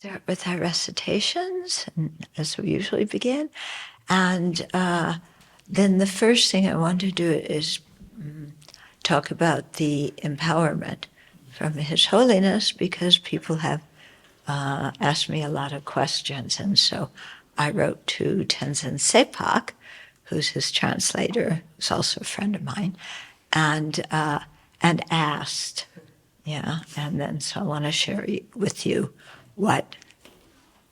start with our recitations, and as we usually begin. And then the first thing I want to do is talk about the empowerment from His Holiness, because people have asked me a lot of questions. And so I wrote to Tenzin Sepak, who's his translator, who's also a friend of mine, and asked, and then so I want to share with you what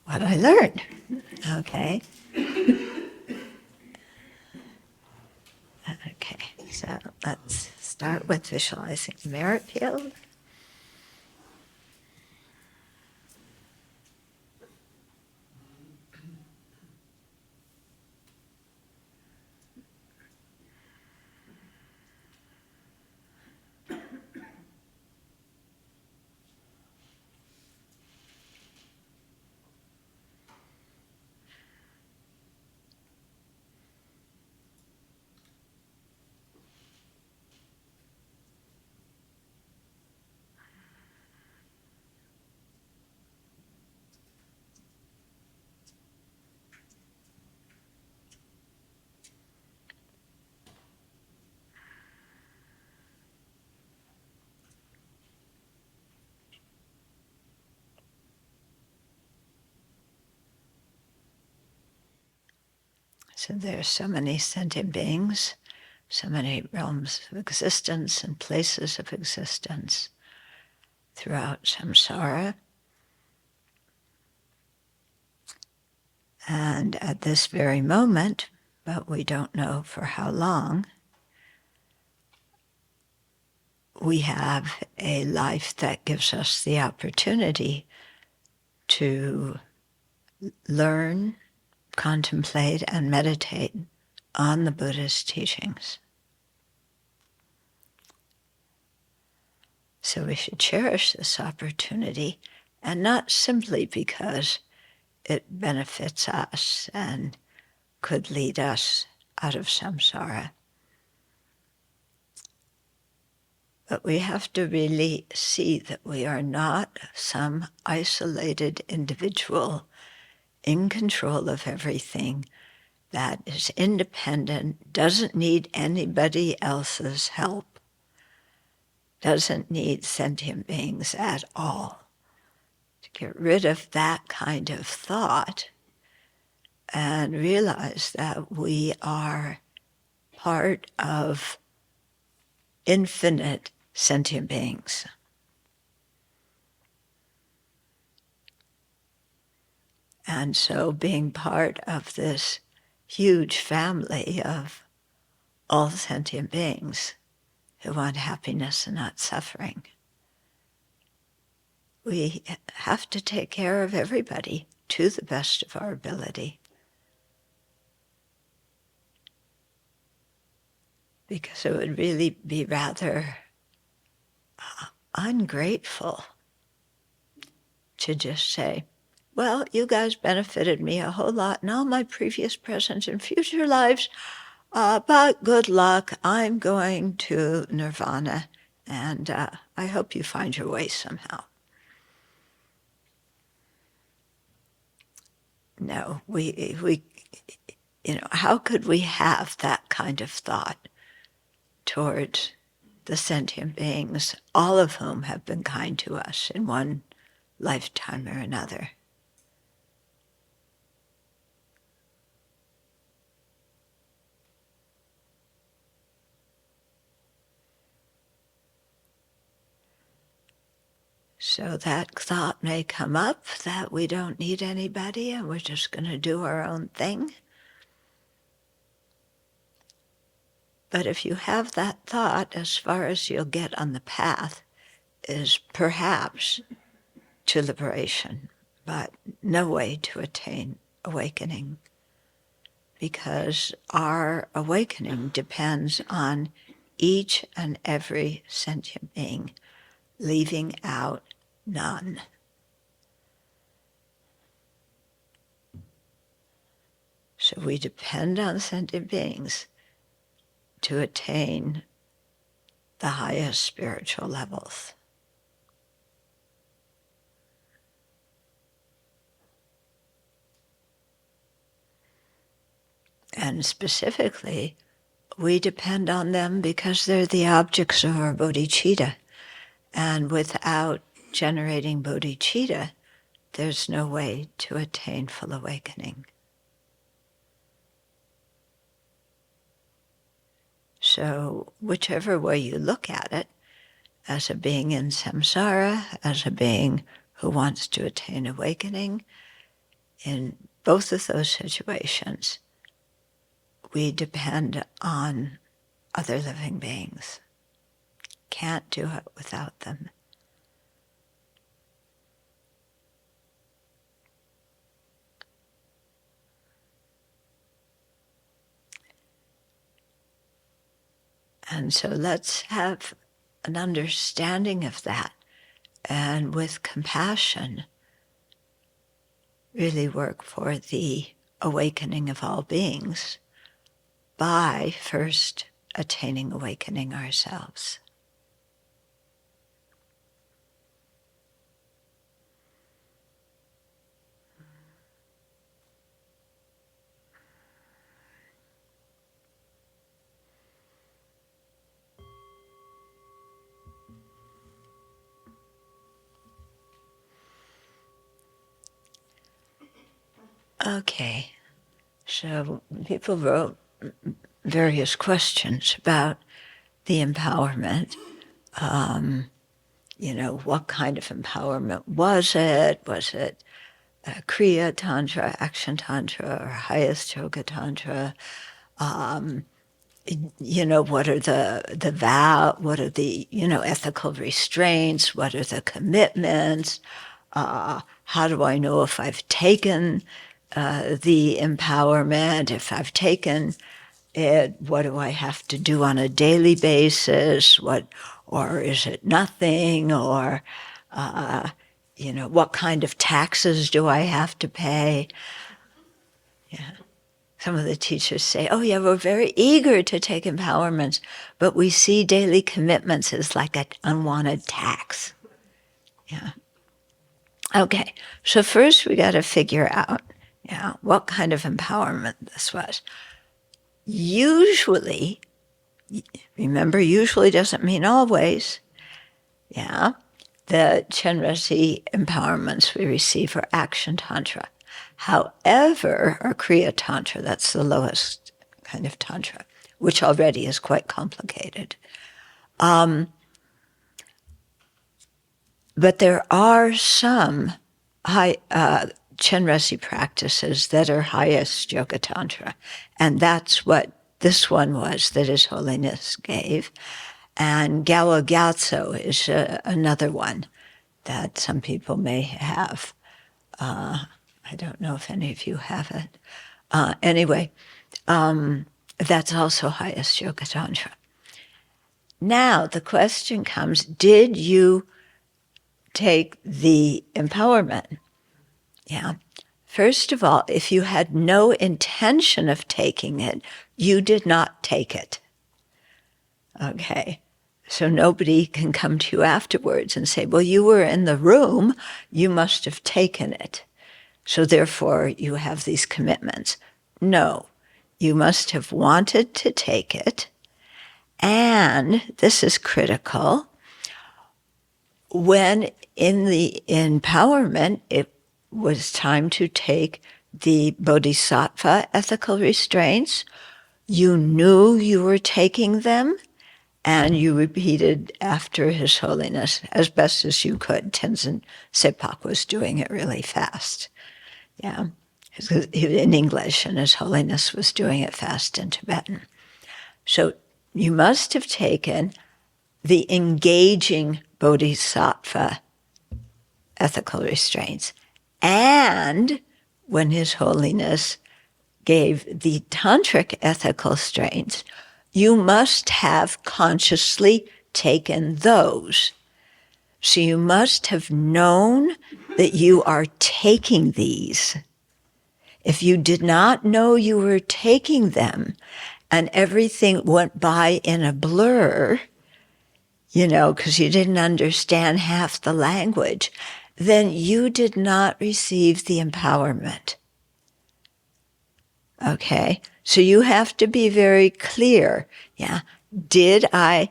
I learned. Okay. Okay, so let's start with visualizing the merit field. So there are so many sentient beings, so many realms of existence and places of existence throughout Samsara. And at this very moment, but we don't know for how long, we have a life that gives us the opportunity to learn, contemplate, and meditate on the Buddha's teachings. So we should cherish this opportunity, and not simply because it benefits us and could lead us out of samsara. But we have to really see that we are not some isolated individual in control of everything, that is independent, doesn't need anybody else's help, doesn't need sentient beings at all. To get rid of that kind of thought and realize that we are part of infinite sentient beings. And so being part of this huge family of all sentient beings who want happiness and not suffering, we have to take care of everybody to the best of our ability. Because it would really be rather ungrateful to just say, well, you guys benefited me a whole lot in all my previous, present, and future lives, but good luck, I'm going to Nirvana, and I hope you find your way somehow. No, we how could we have that kind of thought towards the sentient beings, all of whom have been kind to us in one lifetime or another? So that thought may come up that we don't need anybody and we're just going to do our own thing. But if you have that thought, as far as you'll get on the path is perhaps to liberation, but no way to attain awakening. Because our awakening depends on each and every sentient being leaving out none. So we depend on sentient beings to attain the highest spiritual levels. And specifically, we depend on them because they're the objects of our bodhicitta. And without generating bodhicitta, there's no way to attain full awakening. So whichever way you look at it, as a being in samsara, as a being who wants to attain awakening, in both of those situations, we depend on other living beings. Can't do it without them. And so let's have an understanding of that, and with compassion, really work for the awakening of all beings by first attaining awakening ourselves. Okay, so people wrote various questions about the empowerment. What kind of empowerment was it? Was it Kriya Tantra, Action Tantra, or highest Yoga Tantra? What are what are the, ethical restraints? What are the commitments? How do I know if I've taken the empowerment? If I've taken it, what do I have to do on a daily basis? Or is it nothing? Or, what kind of taxes do I have to pay? Yeah. Some of the teachers say, oh yeah, we're very eager to take empowerments, but we see daily commitments as like an unwanted tax. Yeah. Okay, so first we got to figure out, what kind of empowerment this was. Usually, remember, usually doesn't mean always. Yeah, the Chenrezig empowerments we receive are Action Tantra. However, or Kriya Tantra, that's the lowest kind of Tantra, which already is quite complicated. But there are some high Chenrezig practices that are highest Yoga Tantra, and that's what this one was that His Holiness gave. And Gyatso is another one that some people may have. I don't know if any of you have it. Anyway, that's also highest Yoga Tantra. Now the question comes, did you take the empowerment? Yeah. First of all, if you had no intention of taking it, you did not take it. Okay. So nobody can come to you afterwards and say, well, you were in the room, you must have taken it. So therefore you have these commitments. No, you must have wanted to take it. And this is critical. When in the empowerment, it was time to take the bodhisattva ethical restraints, you knew you were taking them, and you repeated after His Holiness as best as you could. Tenzin Sepak was doing it really fast. Yeah, in English, and His Holiness was doing it fast in Tibetan. So you must have taken the engaging bodhisattva ethical restraints. And when His Holiness gave the tantric ethical restraints, you must have consciously taken those. So you must have known that you are taking these. If you did not know you were taking them and everything went by in a blur, because you didn't understand half the language, then you did not receive the empowerment. Okay? So you have to be very clear. Yeah. Did I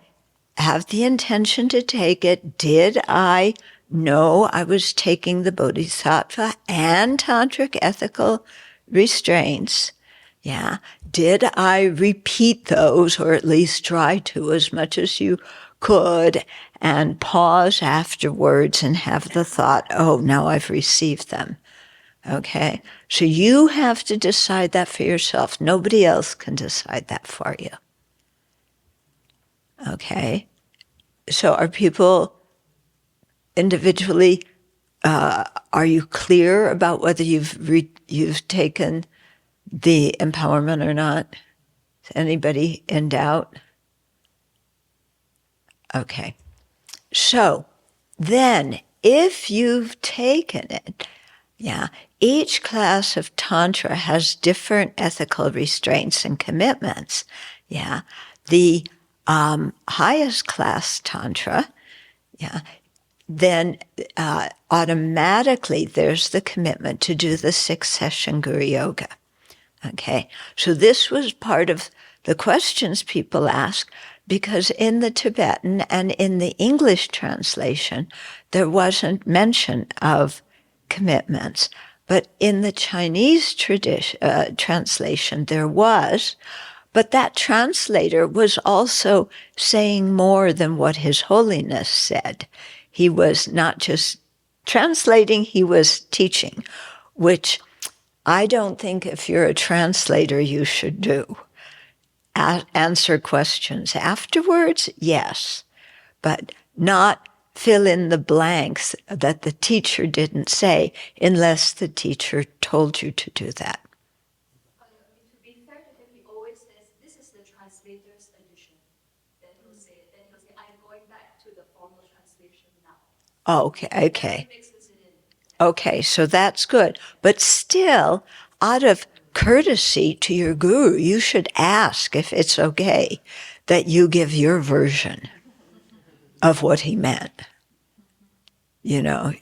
have the intention to take it? Did I know I was taking the bodhisattva and tantric ethical restraints? Yeah. Did I repeat those, or at least try to as much as you could, and pause afterwards and have the thought, oh, now I've received them. Okay? So you have to decide that for yourself. Nobody else can decide that for you. Okay? So are people individually, are you clear about whether you've taken the empowerment or not? Is anybody in doubt? Okay. So then, if you've taken it, yeah, each class of Tantra has different ethical restraints and commitments. Yeah. The highest class Tantra, yeah, then automatically there's the commitment to do the 6-session Guru Yoga. Okay, so this was part of the questions people ask, because in the Tibetan and in the English translation, there wasn't mention of commitments. But in the Chinese translation, there was. But that translator was also saying more than what His Holiness said. He was not just translating, he was teaching, which I don't think if you're a translator you should do. Answer questions afterwards, yes, but not fill in the blanks that the teacher didn't say unless the teacher told you to do that. To be fair to him, he always says, this is the translator's edition. Then he'll say, I'm going back to the formal translation now. Okay. Okay, so that's good. But still, out of courtesy to your guru, you should ask if it's okay that you give your version of what he meant. You know,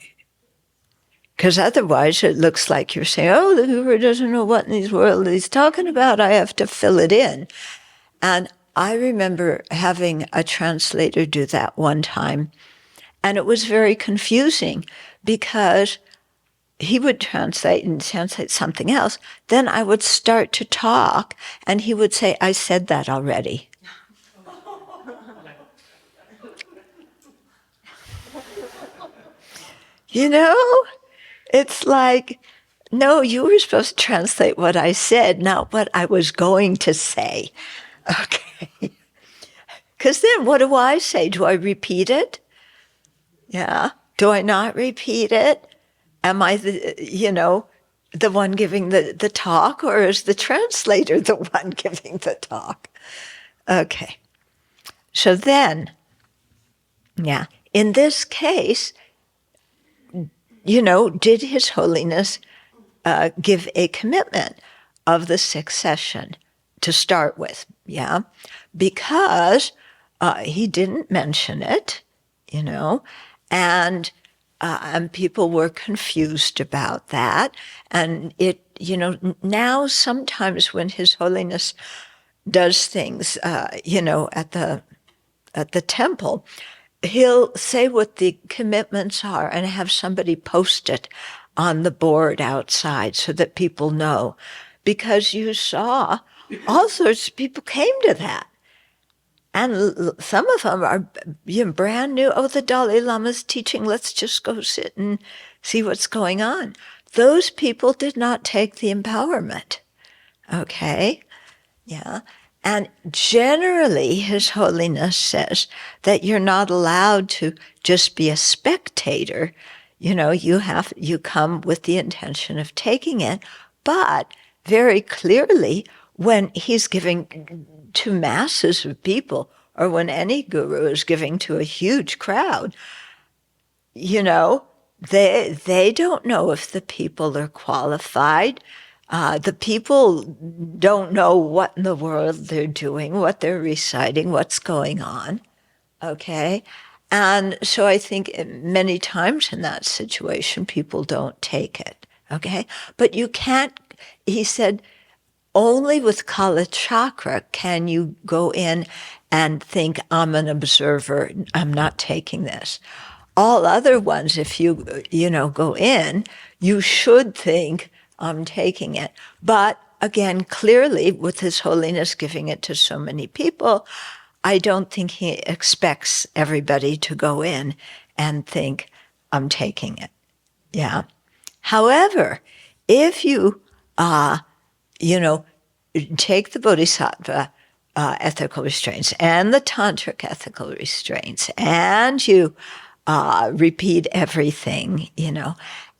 because otherwise it looks like you're saying, oh, the guru doesn't know what in this world he's talking about. I have to fill it in. And I remember having a translator do that one time, and it was very confusing because he would translate something else. Then I would start to talk, and he would say, I said that already. You know, it's like, no, you were supposed to translate what I said, not what I was going to say. Okay. Because then what do I say? Do I repeat it? Yeah. Do I not repeat it? Am I the one giving the talk, or is the translator the one giving the talk? Okay. So then, yeah, in this case, did His Holiness give a commitment of the 6th session to start with? Yeah, because he didn't mention it, and people were confused about that. And it, now sometimes when His Holiness does things, at the temple, he'll say what the commitments are and have somebody post it on the board outside so that people know. Because you saw all sorts of people came to that. And some of them are brand new. Oh, the Dalai Lama's teaching, let's just go sit and see what's going on. Those people did not take the empowerment. Okay? Yeah. And generally, His Holiness says that you're not allowed to just be a spectator. You come with the intention of taking it, but very clearly, when he's giving to masses of people, or when any guru is giving to a huge crowd, they don't know if the people are qualified. The people don't know what in the world they're doing, what they're reciting, what's going on. Okay? And so I think many times in that situation, people don't take it. Okay? But you can't, he said, only with Kala Chakra can you go in and think, I'm an observer, I'm not taking this. All other ones, if you go in, you should think, I'm taking it. But again, clearly, with His Holiness giving it to so many people, I don't think He expects everybody to go in and think, I'm taking it. Yeah. However, if you, take the Bodhisattva ethical restraints and the Tantric ethical restraints, and you repeat everything,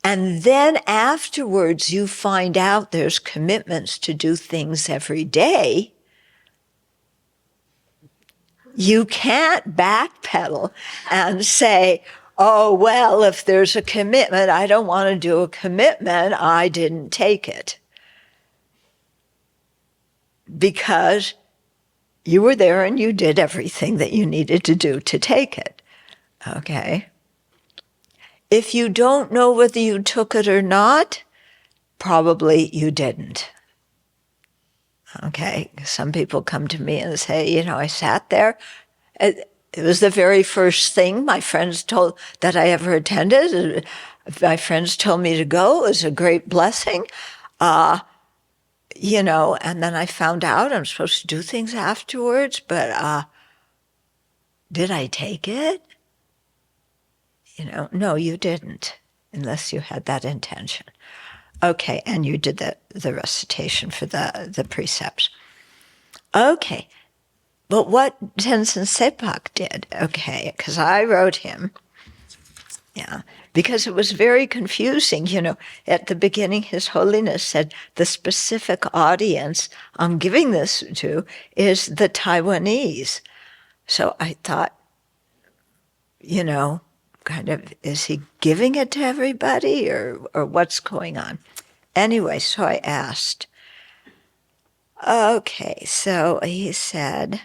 and then afterwards you find out there's commitments to do things every day, you can't backpedal and say, oh, well, if there's a commitment, I don't want to do a commitment, I didn't take it. Because you were there and you did everything that you needed to do to take it. Okay? If you don't know whether you took it or not, probably you didn't. Okay? Some people come to me and say, I sat there. It was the very first thing my friends told that I ever attended. My friends told me to go. It was a great blessing. And then I found out I'm supposed to do things afterwards, but did I take it? No, you didn't, unless you had that intention. Okay, and you did the recitation for the precepts. Okay, but what Tenzin Sepak did, okay, because I wrote him, because it was very confusing. At the beginning, His Holiness said the specific audience I'm giving this to is the Taiwanese. So I thought, kind of, is he giving it to everybody or what's going on? Anyway, so I asked. Okay, so he said,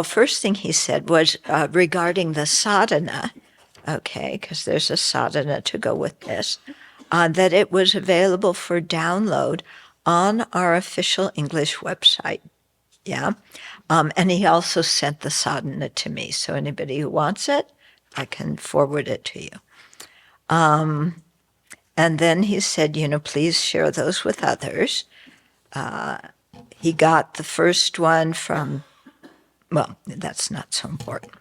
first thing he said was regarding the sadhana, okay, because there's a sadhana to go with this, that it was available for download on our official English website. Yeah. And he also sent the sadhana to me. So anybody who wants it, I can forward it to you. And then he said, please share those with others. He got the first one from, well, that's not so important.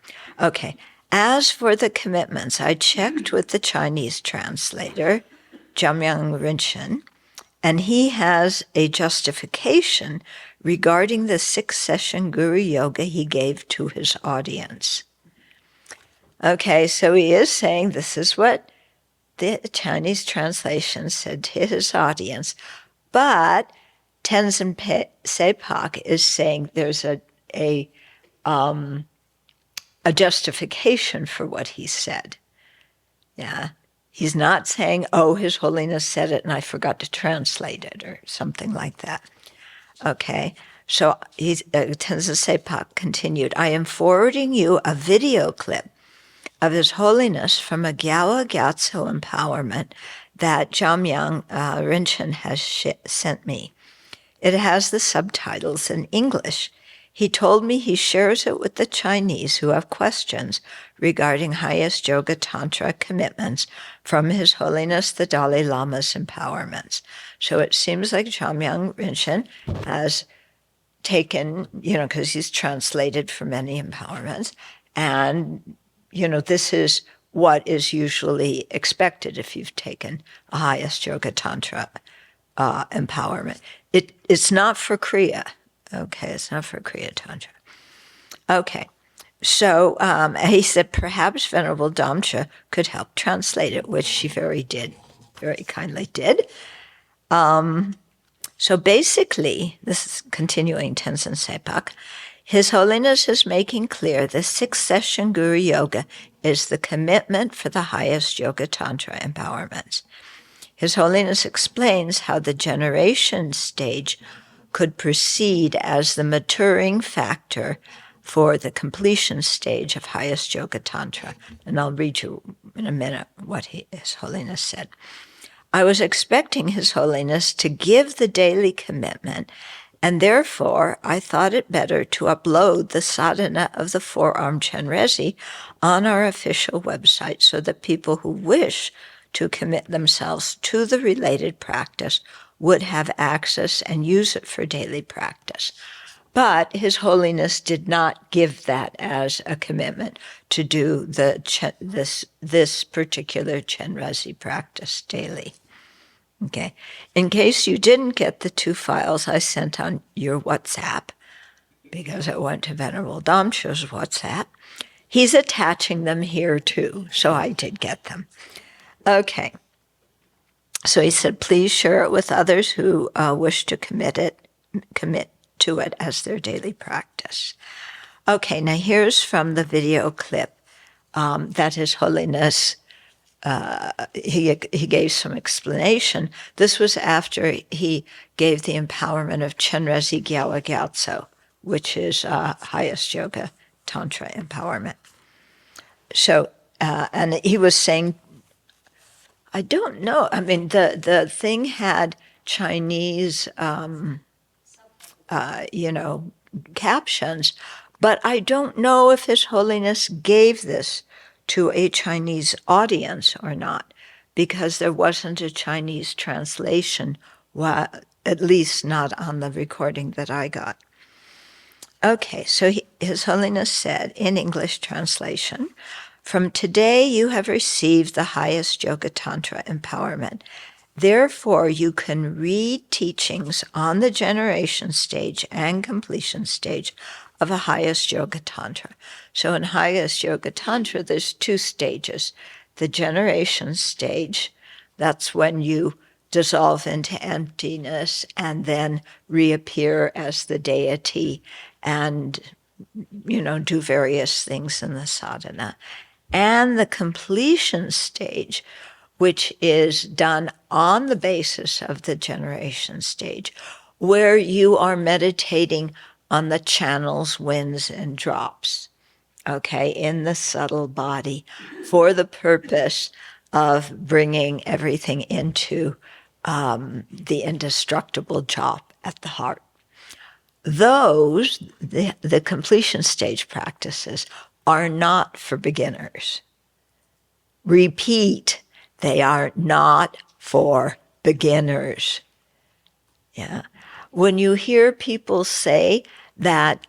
Okay. As for the commitments, I checked with the Chinese translator, Jamyang Rinchen, and he has a justification regarding the 6-session Guru Yoga he gave to his audience. Okay, so he is saying this is what the Chinese translation said to his audience, but Tenzin Sepak is saying there's a justification for what he said. Yeah. He's not saying, His Holiness said it and I forgot to translate it or something like that. Okay, so Tenzin Sepak continued, I am forwarding you a video clip of His Holiness from a Gyatso empowerment that Jamyang Rinchen has sent me. It has the subtitles in English. He told me he shares it with the Chinese who have questions regarding highest Yoga Tantra commitments from His Holiness the Dalai Lama's empowerments. So it seems like Jamyang Rinchen has taken, because he's translated for many empowerments, and, this is what is usually expected if you've taken a highest Yoga Tantra empowerment. It's not for Kriya. Okay, it's not for Kriya Tantra. Okay, so he said perhaps Venerable Damcha could help translate it, which she very kindly did. So basically, this is continuing Tenzin Sepak, His Holiness is making clear the 6-session Guru Yoga is the commitment for the highest Yoga Tantra empowerments. His Holiness explains how the generation stage could proceed as the maturing factor for the completion stage of highest Yoga Tantra. And I'll read you in a minute what His Holiness said. I was expecting His Holiness to give the daily commitment, and therefore I thought it better to upload the sadhana of the four-arm Chenrezig on our official website so that people who wish to commit themselves to the related practice would have access and use it for daily practice. But His Holiness did not give that as a commitment to do this particular Chenrezig practice daily. Okay. In case you didn't get the 2 files I sent on your WhatsApp, because it went to Venerable Damcho's WhatsApp, he's attaching them here too, so I did get them. Okay. So he said, please share it with others who wish to commit to it as their daily practice. Okay, now here's from the video clip that His Holiness, he gave some explanation. This was after he gave the empowerment of Chenrezig Gyatso, which is highest yoga tantra empowerment. So, and he was saying, I don't know, I mean, the thing had Chinese, captions, but I don't know if His Holiness gave this to a Chinese audience or not, because there wasn't a Chinese translation, at least not on the recording that I got. Okay, so His Holiness said, in English translation, from today you have received the highest Yoga Tantra empowerment. Therefore, you can read teachings on the generation stage and completion stage of a highest Yoga Tantra. So in highest Yoga Tantra, there's 2 stages. The generation stage, that's when you dissolve into emptiness and then reappear as the deity and, do various things in the sadhana. And the completion stage, which is done on the basis of the generation stage, where you are meditating on the channels, winds, and drops, okay, in the subtle body for the purpose of bringing everything into the indestructible jhana at the heart. Those, the completion stage practices, are not for beginners. Repeat, they are not for beginners. Yeah. When you hear people say that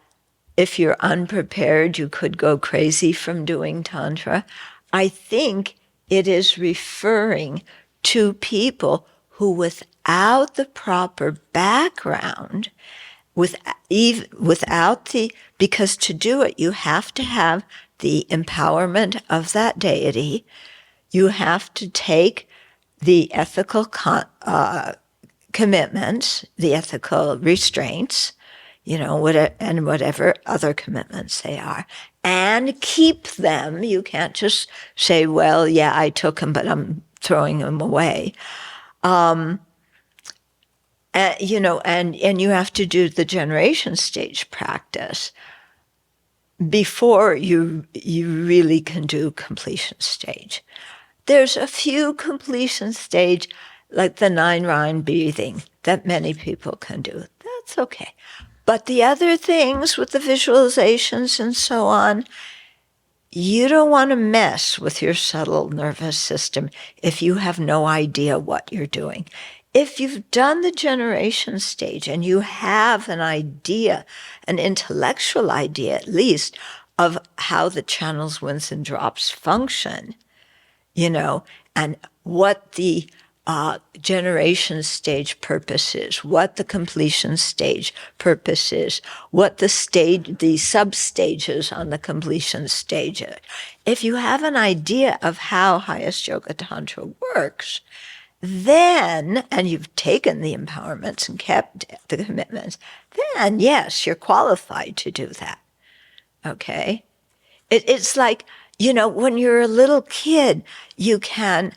if you're unprepared, you could go crazy from doing Tantra, I think it is referring to people who, without the proper background, because to do it, you have to have the empowerment of that deity. You have to take the ethical commitments, the ethical restraints, and whatever other commitments they are, and keep them. You can't just say, well, yeah, I took them, but I'm throwing them away. And you have to do the generation stage practice before you really can do completion stage. There's a few completion stage, like the 9-round breathing, that many people can do. That's okay. But the other things with the visualizations and so on, you don't want to mess with your subtle nervous system if you have no idea what you're doing. If you've done the generation stage and you have an idea, an intellectual idea at least, of how the channels, winds, and drops function, and what the generation stage purpose is, what the completion stage purpose is, what the sub-stages on the completion stage are. If you have an idea of how highest Yoga Tantra works, then, and you've taken the empowerments and kept the commitments, then yes, you're qualified to do that. Okay? It's like, when you're a little kid, you can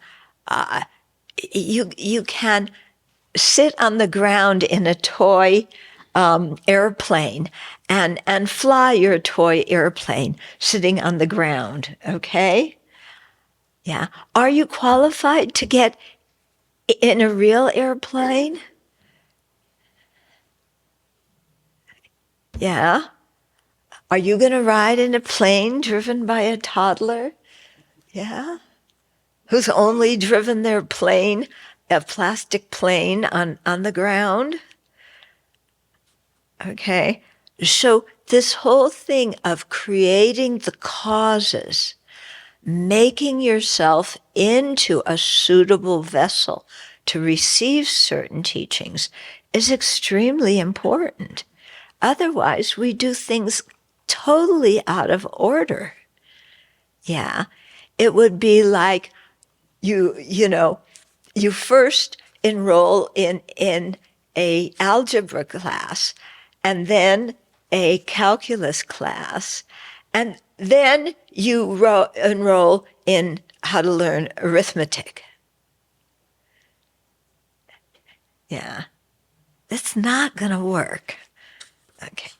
sit on the ground in a toy airplane and fly your toy airplane sitting on the ground, okay? Yeah. Are you qualified to get In a real airplane? Yeah. Are you going to ride in a plane driven by a toddler? Yeah. Who's only driven their plane, a plastic plane, on the ground? Okay. So this whole thing of creating the causes, making yourself into a suitable vessel to receive certain teachings is extremely important. Otherwise, we do things totally out of order. Yeah. It would be like you first enroll in a algebra class and then a calculus class, and then you enroll in how to learn arithmetic. Yeah, that's not going to work. Okay.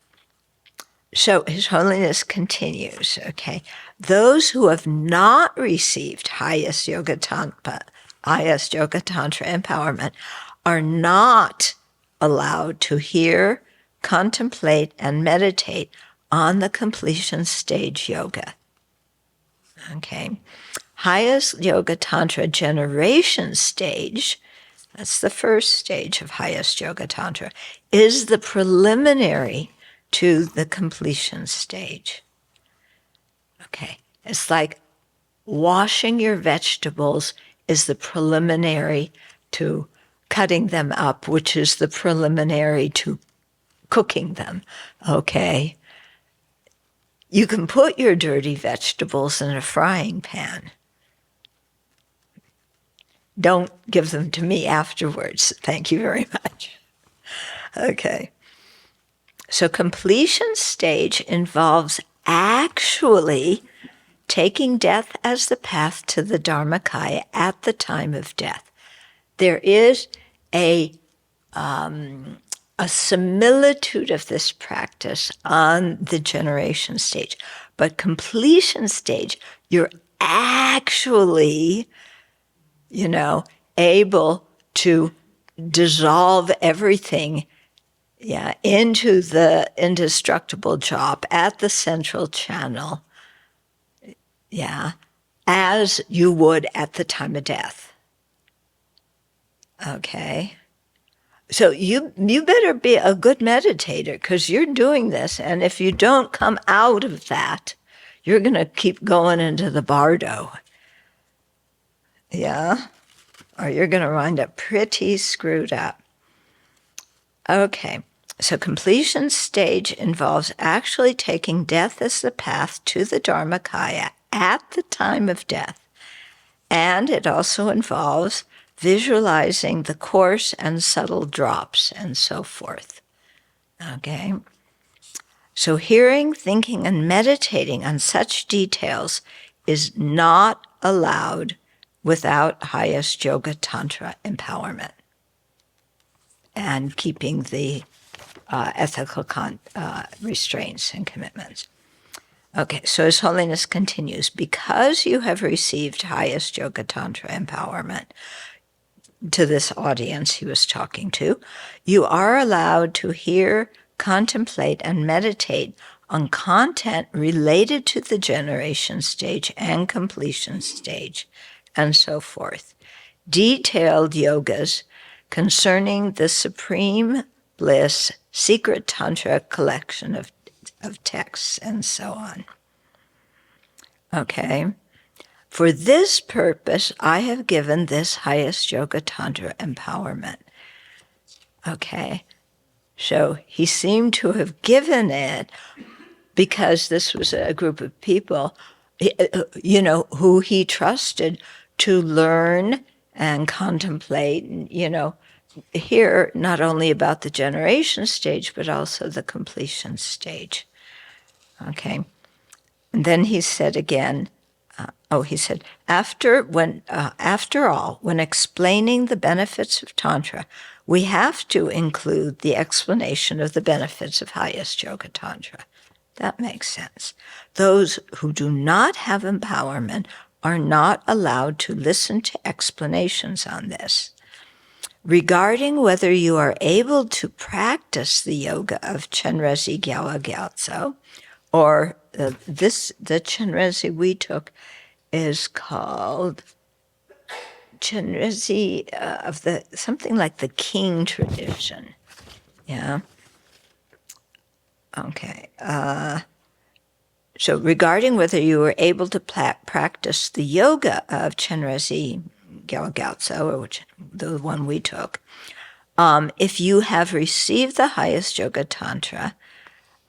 So His Holiness continues, okay? Those who have not received highest Yoga Tantra empowerment are not allowed to hear, contemplate, and meditate on the completion stage yoga. Okay? Highest Yoga Tantra generation stage, that's the first stage of highest Yoga Tantra, is the preliminary to the completion stage. Okay, it's like washing your vegetables is the preliminary to cutting them up, which is the preliminary to cooking them. Okay, you can put your dirty vegetables in a frying pan. Don't give them to me afterwards. Thank you very much. Okay. So completion stage involves actually taking death as the path to the Dharmakaya at the time of death. There is a similitude of this practice on the generation stage. But completion stage, you're actually, able to dissolve everything into the indestructible job at the central channel, as you would at the time of death. Okay? So you better be a good meditator, because you're doing this, and if you don't come out of that, you're going to keep going into the bardo. Yeah? Or you're going to wind up pretty screwed up. Okay. So completion stage involves actually taking death as the path to the Dharmakaya at the time of death. And it also involves visualizing the coarse and subtle drops and so forth. Okay? So hearing, thinking, and meditating on such details is not allowed without highest Yoga Tantra empowerment and keeping the ethical restraints and commitments. Okay, so His Holiness continues, because you have received highest Yoga Tantra empowerment, to this audience he was talking to, you are allowed to hear, contemplate, and meditate on content related to the generation stage and completion stage, and so forth. Detailed yogas concerning the Supreme Bliss Secret Tantra collection of texts, and so on. Okay. For this purpose, I have given this highest Yoga Tantra empowerment. Okay. So he seemed to have given it because this was a group of people, who he trusted to learn and contemplate, and, hear not only about the generation stage, but also the completion stage. Okay. And then he said again, after all, when explaining the benefits of Tantra, we have to include the explanation of the benefits of highest Yoga Tantra. That makes sense. Those who do not have empowerment are not allowed to listen to explanations on this. regarding whether you are able to practice the yoga of Chenrezig Gyawa Gyatso, or the Chenrezig we took is called Chenrezig of the something like the King tradition. Yeah. Okay. So regarding whether you were able to practice the yoga of Chenrezig Gyawa Gyatso, or the one we took, if you have received the highest yoga tantra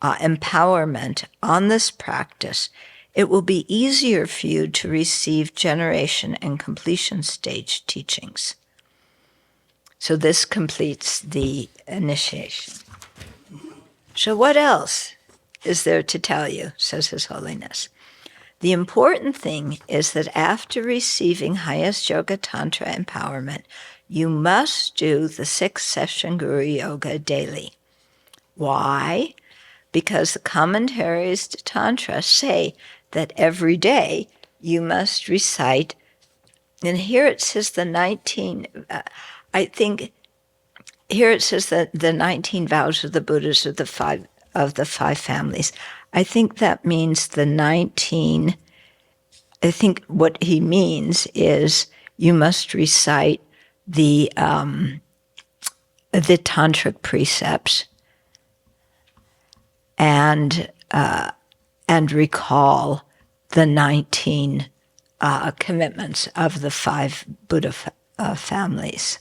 empowerment on this practice, it will be easier for you to receive generation and completion stage teachings. So this completes the initiation. So what else is there to tell you, says His Holiness? The important thing is that after receiving highest yoga tantra empowerment, you must do the 6-session Guru Yoga daily. Why? Because the commentaries to Tantra say that every day you must recite, and here it says the 19, here it says that the 19 vows of the Buddhas of the five families. I think that means the 19, I think what he means is you must recite the tantric precepts and recall the 19 commitments of the 5 Buddha families.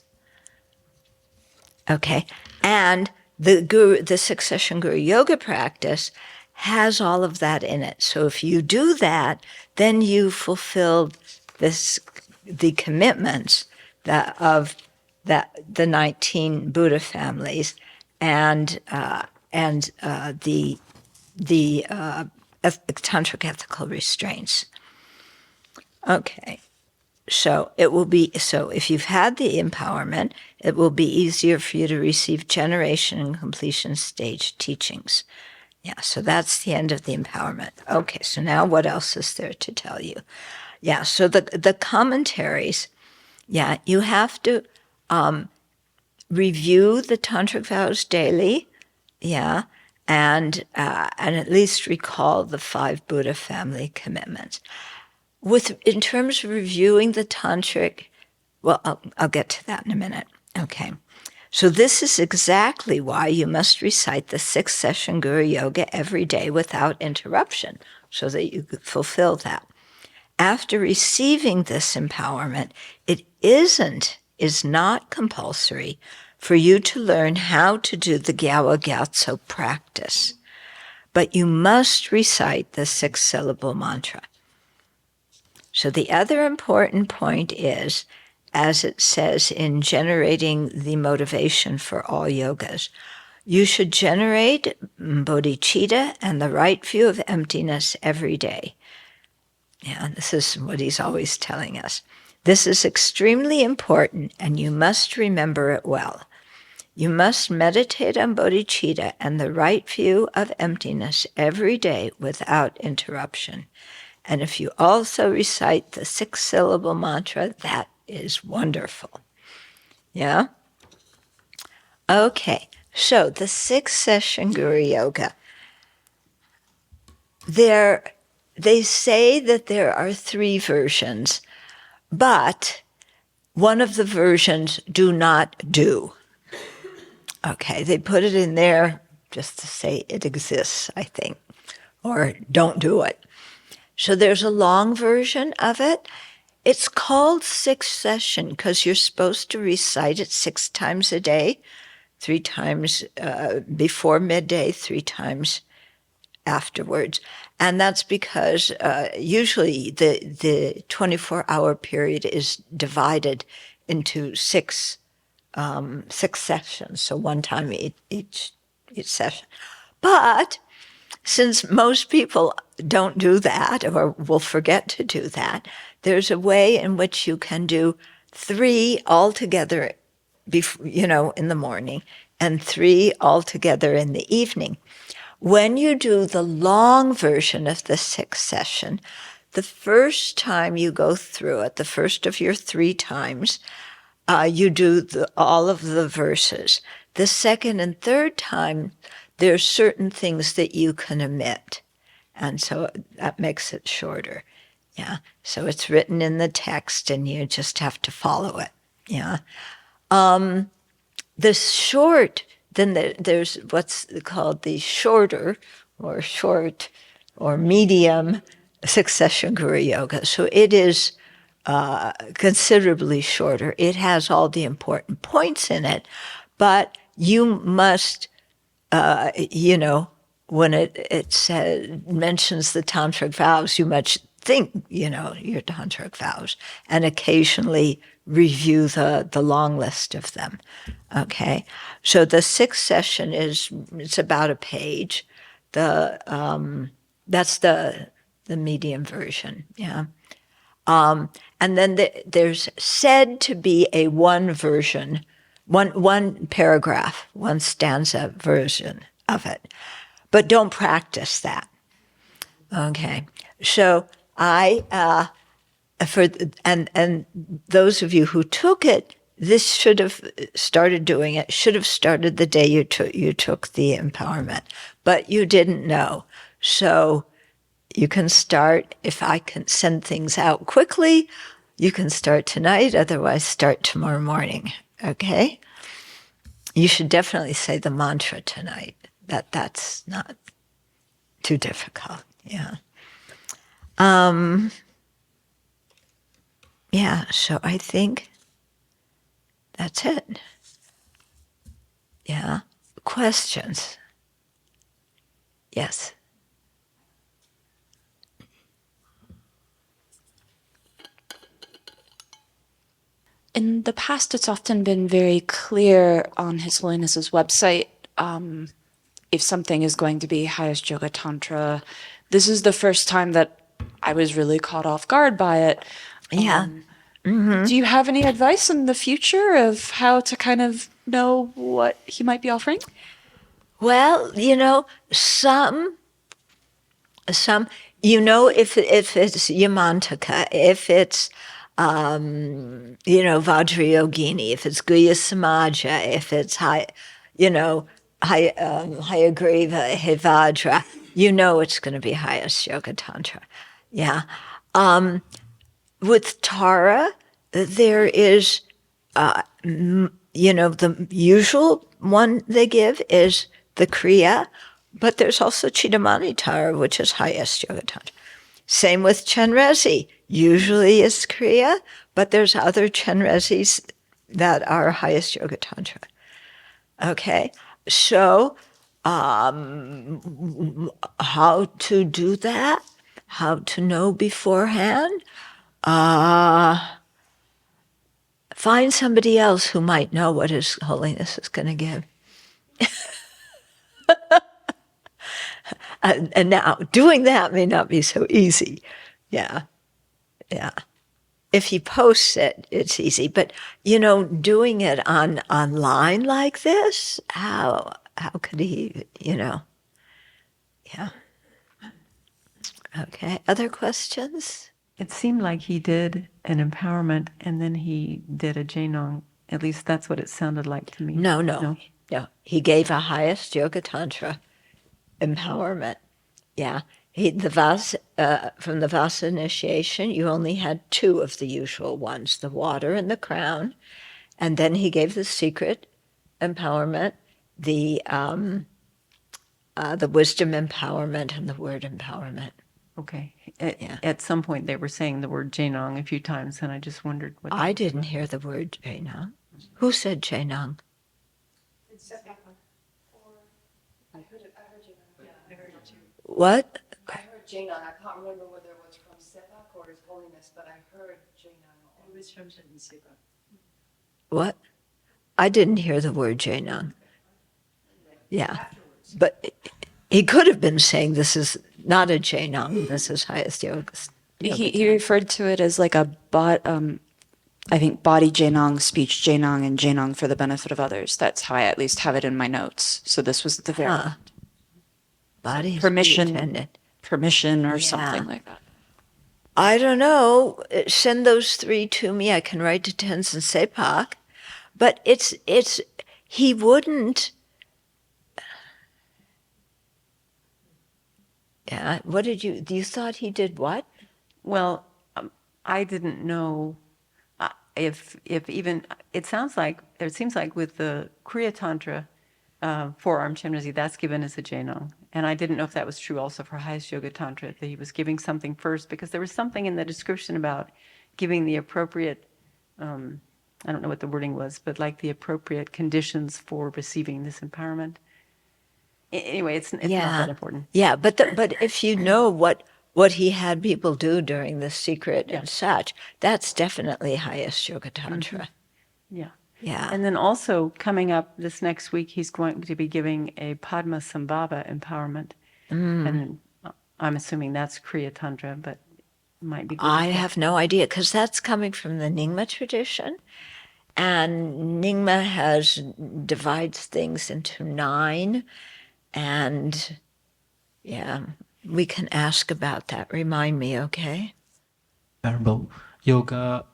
Okay, and the 6-session Guru Yoga practice has all of that in it. So if you do that, then you fulfilled the commitments of the 19 Buddha families and the tantric ethical restraints. Okay. So if you've had the empowerment, it will be easier for you to receive generation and completion stage teachings. Yeah, so that's the end of the empowerment. Okay, so now what else is there to tell you? Yeah, so the commentaries, yeah, you have to review the tantric vows daily, yeah, and at least recall the 5 Buddha family commitments. In terms of reviewing the tantric, well, I'll get to that in a minute. Okay. So this is exactly why you must recite the 6-session Guru Yoga every day without interruption, so that you could fulfill that. After receiving this empowerment, it is not compulsory for you to learn how to do the Gyawa Gyatso practice, but you must recite the 6-syllable mantra. So the other important point is, as it says in generating the motivation for all yogas, you should generate bodhicitta and the right view of emptiness every day. Yeah, this is what he's always telling us. This is extremely important, and you must remember it well. You must meditate on bodhicitta and the right view of emptiness every day without interruption. And if you also recite the 6-syllable mantra, that is wonderful. Yeah? Okay, so the 6-session Guru Yoga. They say that there are 3 versions, but one of the versions do not do. Okay, they put it in there just to say it exists, I think, or don't do it. So there's a long version of it. It's called 6-session because you're supposed to recite it 6 times a day, 3 times before midday, 3 times afterwards. And that's because usually the 24-hour period is divided into 6 sessions, so 1 time each session. But since most people don't do that or will forget to do that, there's a way in which you can do 3 altogether, in the morning, and 3 altogether in the evening. When you do the long version of the 6th session, the first time you go through it, the first of your 3 times, you do all of the verses. The second and third time, there's certain things that you can omit. And so that makes it shorter. Yeah. So it's written in the text and you just have to follow it. Yeah. The short, then there's what's called the shorter or short or medium succession guru yoga. So it is considerably shorter. It has all the important points in it, but you must, when it says, mentions the tantric vows, you must think, your tantric vows, and occasionally review the long list of them. Okay, so the sixth session it's about a page. That's the medium version. Yeah. And then there's said to be a one paragraph, one stanza version of it, but don't practice that. Okay, so and those of you who took it, this should have started doing it. Should have started the day you took the empowerment, but you didn't know, so. You can start, if I can send things out quickly, you can start tonight, otherwise start tomorrow morning, okay? You should definitely say the mantra tonight. That's not too difficult, yeah. Yeah, so I think that's it. Yeah, questions? Yes. In the past, it's often been very clear on His Holiness's website if something is going to be highest yoga tantra. This is the first time that I was really caught off guard by it. Yeah. Do you have any advice in the future of how to kind of know what he might be offering? Well, some, if it's Yamantaka, if it's, Vajrayogini, if it's Guya Samaja, if it's Hayagriva, Hevajra, it's going to be highest yoga tantra. Yeah. With Tara, there is, the usual one they give is the Kriya, but there's also Chidamani Tara, which is highest yoga tantra. Same with Chenrezi. Usually is Kriya, but there's other Chenrezis that are highest yoga tantra. Okay, so how to do that? How to know beforehand? Find somebody else who might know what His Holiness is going to give. And now, doing that may not be so easy. Yeah. If he posts it, it's easy. But, doing it online like this, how could he, Yeah. Okay, other questions? It seemed like he did an empowerment and then he did a Jainong. At least that's what it sounded like to me. No. He gave a highest yoga tantra empowerment. Yeah. From the Vasa initiation, you only had two of the usual ones, the water and the crown. And then he gave the secret empowerment, the wisdom empowerment and the word empowerment. Okay. At some point they were saying the word Jainong a few times and I just wondered what. I didn't hear the word Jainong. Who said Jainong? I heard Jainong. Yeah, I heard it too. What? I heard Jainong. I can't remember whether it was from Sepak or His Holiness, but I heard Jainong. It was from Sepak. What? I didn't hear the word Jainong. Yeah. But he could have been saying this is not a Jainong, this is highest yoga. He referred to it as like I think body Jainong, speech Jainong, and Jainong for the benefit of others. That's how I at least have it in my notes. So this was the very Body permission, speech, and permission or something like that. I don't know. Send those 3 to me. I can write to Tenzin Sepak. But he wouldn't. Yeah. What did you thought he did what? Well, I didn't know if even, it seems like with the Kriya Tantra, forearm Chenrezig, that's given as a Jainong. And I didn't know if that was true also for highest yoga tantra, that he was giving something first, because there was something in the description about giving the appropriate, I don't know what the wording was, but like the appropriate conditions for receiving this empowerment. Anyway, it's not that important. Yeah, but if you know what he had people do during the secret and such, that's definitely highest yoga tantra. Yeah. Yeah. And then also coming up this next week, he's going to be giving a Padma Sambhava empowerment. And I'm assuming that's Kriya Tantra, but might be. I have no idea, because that's coming from the Nyingma tradition. And Nyingma divides things into 9. And yeah, we can ask about that. Remind me, okay? Venerable, yoga,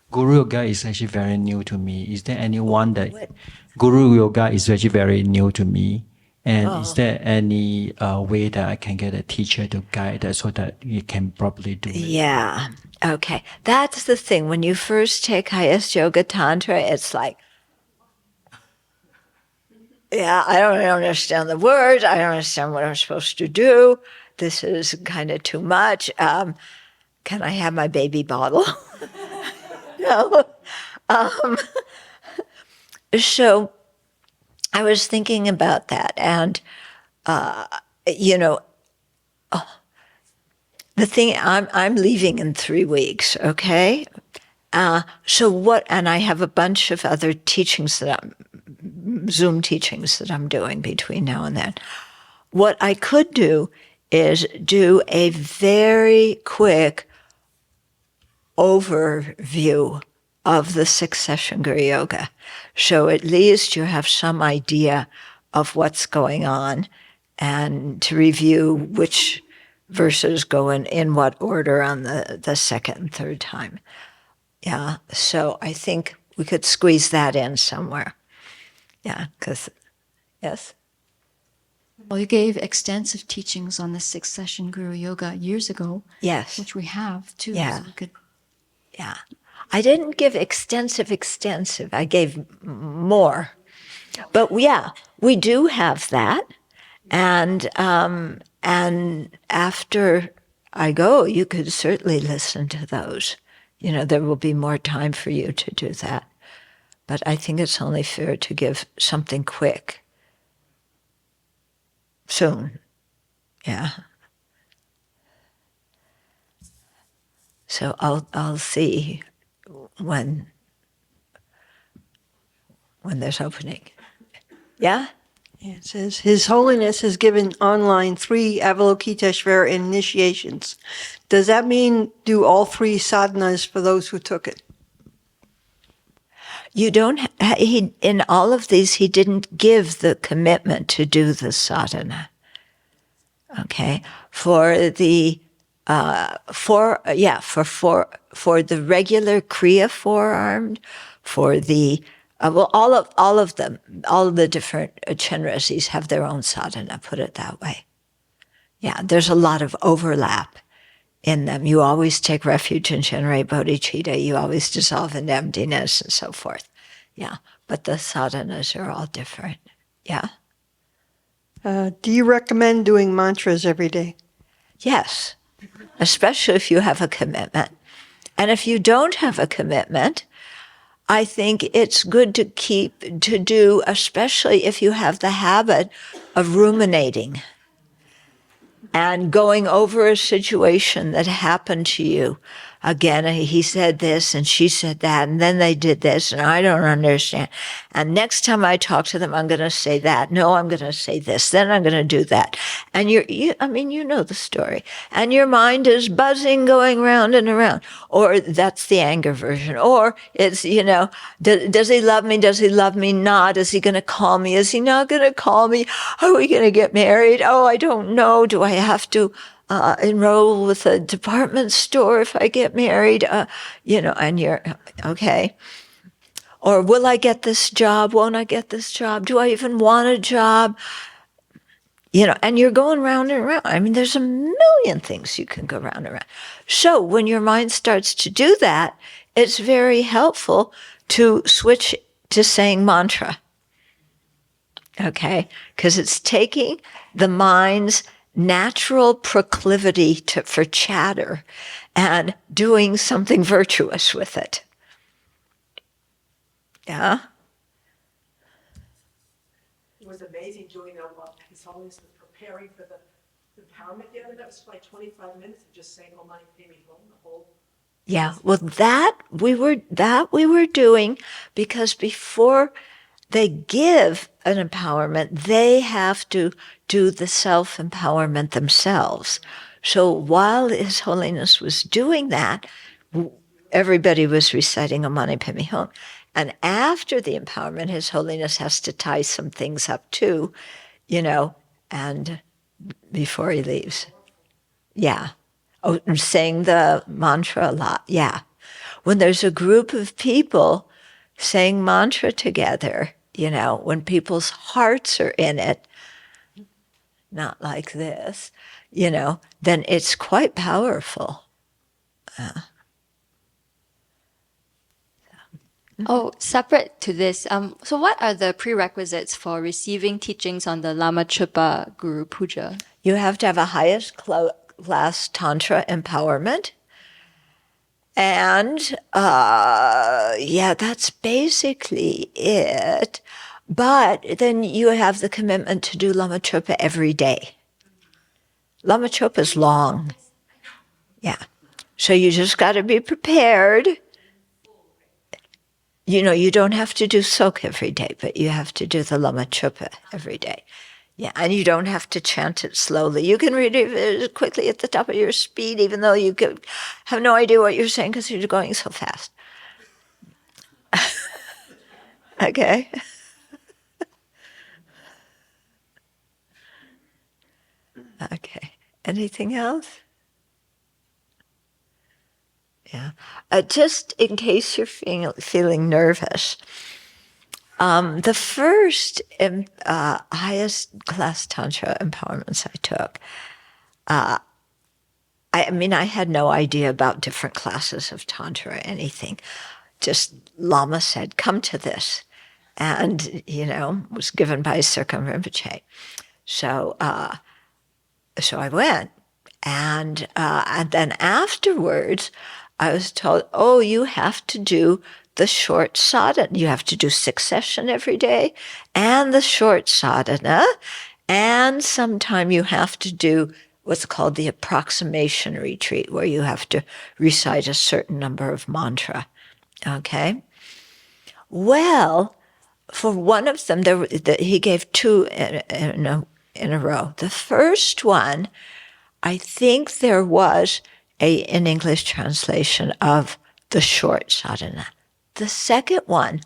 Guru Yoga is actually very new to me. Is there anyone that Guru Yoga is actually very new to me? And is there any way that I can get a teacher to guide us so that you can properly do it? Yeah. Okay. That's the thing. When you first take highest yoga tantra, it's like, yeah, I don't understand the words. I don't understand what I'm supposed to do. This is kind of too much. Can I have my baby bottle? No. So I was thinking about that, and the thing, I'm leaving in 3 weeks. Okay. So what? And I have a bunch of other teachings Zoom teachings that I'm doing between now and then. What I could do is do a very quick overview of the succession Guru Yoga. So at least you have some idea of what's going on, and to review which verses go in what order on the second and third time. Yeah, so I think we could squeeze that in somewhere. Yeah, because, yes? Well, you gave extensive teachings on the 6th session Guru Yoga years ago. Yes. Which we have, too. Yeah. So we could... Yeah. I didn't give extensive. I gave more. But yeah, we do have that. And after I go, you could certainly listen to those. There will be more time for you to do that. But I think it's only fair to give something quick soon. Yeah. So I'll see when there's opening. Yeah? Yeah, it says, His Holiness has given online 3 Avalokiteshvara initiations. Does that mean do all 3 sadhanas for those who took it? You don't, in all of these, he didn't give the commitment to do the sadhana. Okay? For the for the regular Kriya forearmed, for the all of them, all of the different Chenrezis have their own sadhana, put it that way. Yeah, there's a lot of overlap in them. You always take refuge in Chenrei Bodhicitta, you always dissolve in emptiness and so forth. Yeah, but the sadhanas are all different. Yeah? Do you recommend doing mantras every day? Yes, especially if you have a commitment. And if you don't have a commitment, I think it's good to do, especially if you have the habit of ruminating and going over a situation that happened to you. Again, he said this and she said that, and then they did this, and I don't understand. And next time I talk to them, I'm going to say that. No, I'm going to say this. Then I'm going to do that. And you know the story. And your mind is buzzing, going round and around. Or that's the anger version. Or it's, does he love me? Does he love me not? Is he going to call me? Is he not going to call me? Are we going to get married? Oh, I don't know. Do I have to enroll with a department store if I get married? And you're, okay. Or will I get this job? Won't I get this job? Do I even want a job? And you're going round and round. I mean, there's a million things you can go round and round. So when your mind starts to do that, it's very helpful to switch to saying mantra. Okay? Because it's taking the mind's natural proclivity for chatter and doing something virtuous with it. Yeah? It was amazing doing what His Holiness was preparing for the empowerment the other day. It was like 25 minutes of just saying, "Oh, my pay me home," the whole. Yeah, well, that we were doing because before they give an empowerment, they have to do the self-empowerment themselves. So while His Holiness was doing that, everybody was reciting Om Mani Padme Hum. And after the empowerment, His Holiness has to tie some things up too, and before he leaves. Yeah. Oh, saying the mantra a lot. Yeah. When there's a group of people saying mantra together, when people's hearts are in it, not like this, then it's quite powerful. Oh, separate to this, so what are the prerequisites for receiving teachings on the Lama Chupa Guru Puja? You have to have a highest class Tantra empowerment. And that's basically it. But then you have the commitment to do Lama Chupa every day. Lama Chupa is long. Yeah. So you just got to be prepared. You don't have to do soak every day, but you have to do the Lama Chupa every day. Yeah, and you don't have to chant it slowly. You can read it quickly at the top of your speed, even though you have no idea what you're saying because you're going so fast. Okay? Okay. Anything else? Yeah. Just in case you're feeling nervous, the first highest class Tantra empowerments I took, I had no idea about different classes of Tantra or anything. Just Lama said, "Come to this." And, was given by Circum Rinpoche. So I went. And then afterwards, I was told, "Oh, you have to do the short sadhana. You have to do 6 sessions every day and the short sadhana. And sometime you have to do what's called the approximation retreat, where you have to recite a certain number of mantra." Okay? Well, for one of them, he gave 2 in a row. The first one, I think there was an English translation of the short sadhana. The second one,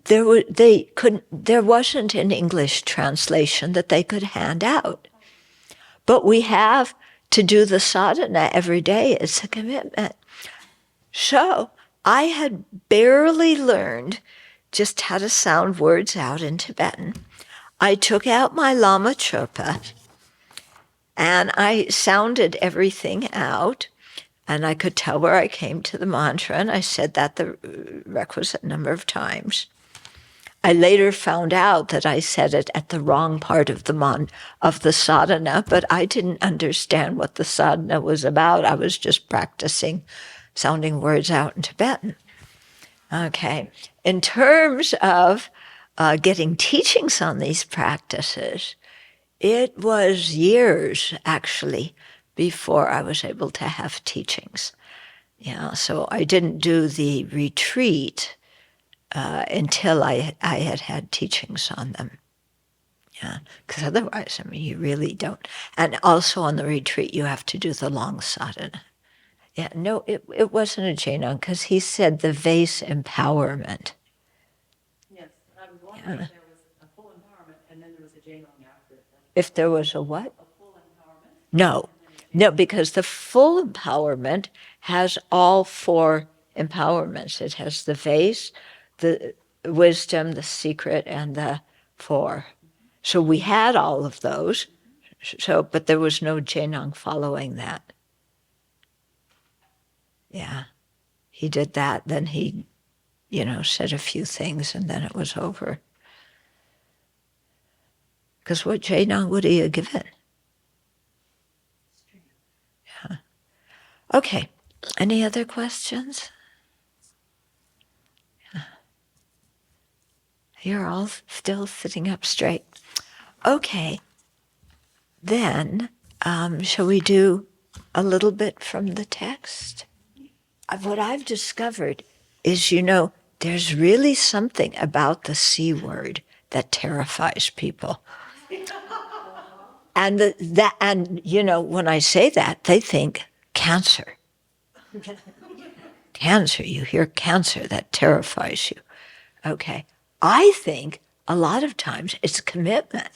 there wasn't an English translation that they could hand out. But we have to do the sadhana every day. It's a commitment. So I had barely learned just how to sound words out in Tibetan. I took out my Lama Chopa and I sounded everything out, and I could tell where I came to the mantra, and I said that the requisite number of times. I later found out that I said it at the wrong part of the sadhana, but I didn't understand what the sadhana was about. I was just practicing sounding words out in Tibetan. Okay. In terms of getting teachings on these practices, it was years, actually, before I was able to have teachings. Yeah, so I didn't do the retreat until I had teachings on them. Yeah, because otherwise, you really don't. And also on the retreat, you have to do the long sadhana. Yeah, no, it wasn't a Jainong, because he said the vase empowerment. Yes, I was wondering if there was a full empowerment and then there was a Jainong after it. If there was a what? A full empowerment. No, no, because the full empowerment has all four empowerments. It has the vase, the wisdom, the secret, and the four. So we had all of those. So, but there was no Jenang following that. Yeah, he did that. Then he, said a few things, and then it was over. Because what Jenang would he have given? Yeah. Okay. Any other questions? Yeah. You're all still sitting up straight. Okay. Then, shall we do a little bit from the text? What I've discovered is, there's really something about the C word that terrifies people. And when I say that, they think cancer. Cancer, you hear cancer, that terrifies you. Okay. I think a lot of times it's commitment.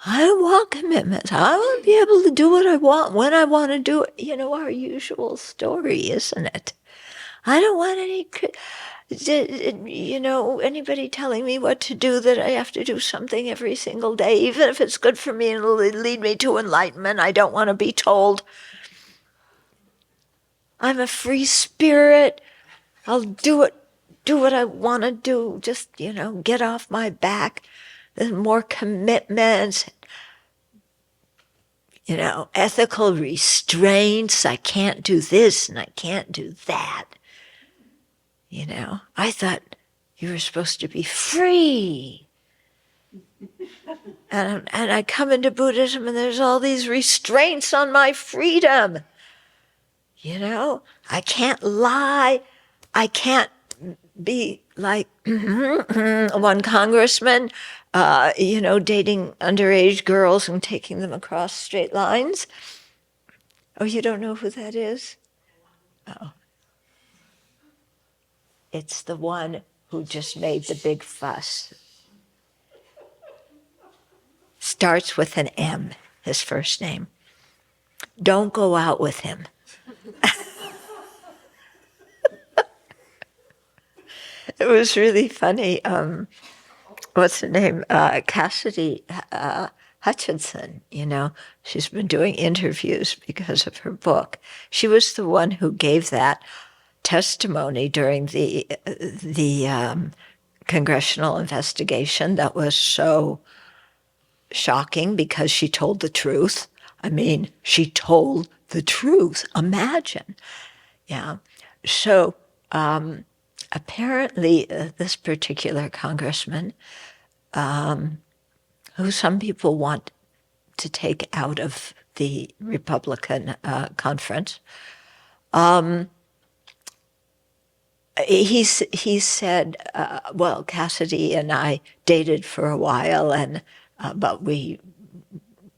I want commitment. I want to be able to do what I want when I want to do it. Our usual story, isn't it? I don't want anybody telling me what to do, that I have to do something every single day, even if it's good for me and it'll lead me to enlightenment. I don't want to be told. I'm a free spirit. I'll do what I want to do. Just, get off my back. There's more commitments, ethical restraints. I can't do this and I can't do that. I thought you were supposed to be free. And I come into Buddhism and there's all these restraints on my freedom. I can't lie. I can't be like one congressman, dating underage girls and taking them across straight lines. Oh, you don't know who that is? Oh. It's the one who just made the big fuss. Starts with an M, his first name. Don't go out with him. It was really funny. What's her name? Cassidy Hutchinson, she's been doing interviews because of her book. She was the one who gave that testimony during the congressional investigation that was so shocking because she told the truth. I mean, she told the truth. Imagine. Yeah. So apparently this particular congressman, who some people want to take out of the Republican conference, he said, well, Cassidy and I dated for a while, but we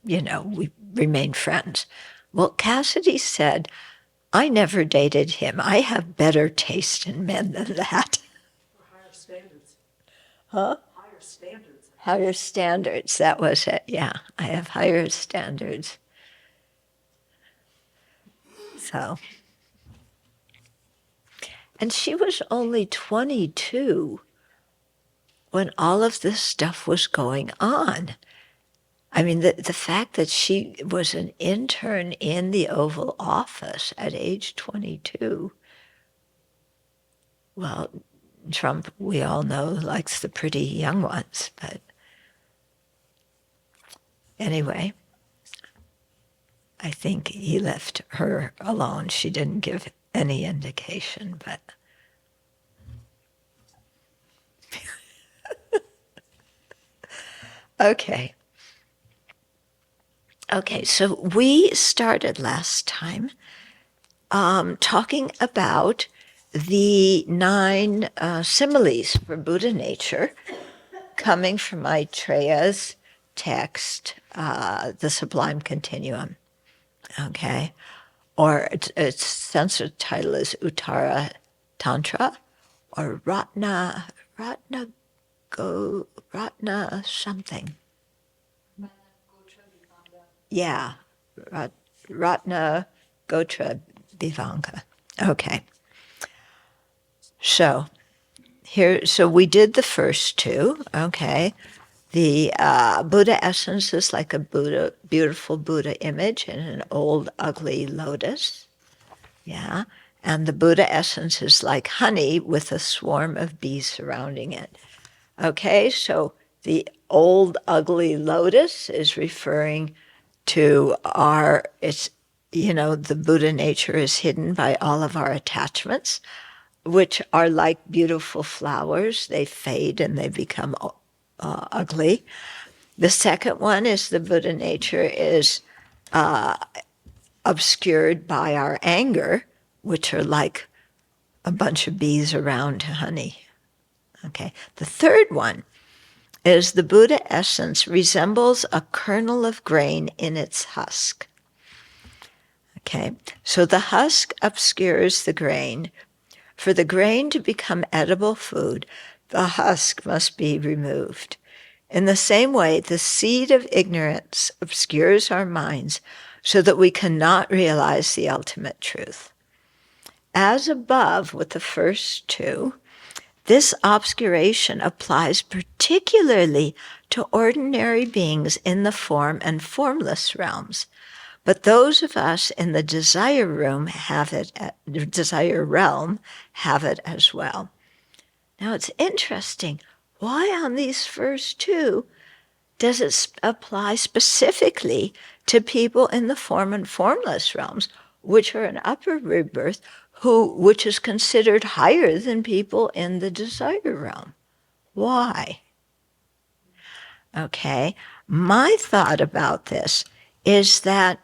remained friends. Well, Cassidy said, I never dated him. I have better taste in men than that. Higher standards. Huh? Higher standards. Higher standards, that was it. Yeah, I have higher standards. So, and she was only 22 when all of this stuff was going on. I mean, the fact that she was an intern in the Oval Office at age 22, well, Trump, we all know, likes the pretty young ones, but anyway, I think he left her alone. She didn't give any indication, but okay. Okay, so we started last time talking about the 9 similes for Buddha nature coming from Maitreya's text, The Sublime Continuum. Okay, or its censored title is Uttara Tantra, or Ratna something. Yeah, Ratna Gotra Vivanga. Okay. So we did the first two. Okay. The Buddha essence is like a beautiful Buddha image in an old, ugly lotus. Yeah. And the Buddha essence is like honey with a swarm of bees surrounding it. Okay, so the old, ugly lotus is referring to the Buddha nature is hidden by all of our attachments, which are like beautiful flowers. They fade and they become ugly. The second one is the Buddha nature is obscured by our anger, which are like a bunch of bees around honey. Okay. The third one is the Buddha essence resembles a kernel of grain in its husk. Okay. So the husk obscures the grain. For the grain to become edible food, the husk must be removed. In the same way, the seed of ignorance obscures our minds so that we cannot realize the ultimate truth. As above with the first two, this obscuration applies particularly to ordinary beings in the form and formless realms. But those of us in the desire realm have it as well. Now it's interesting. Why on these first two does it apply specifically to people in the form and formless realms, which are an upper rebirth, which is considered higher than people in the desire realm? Why? Okay, my thought about this is that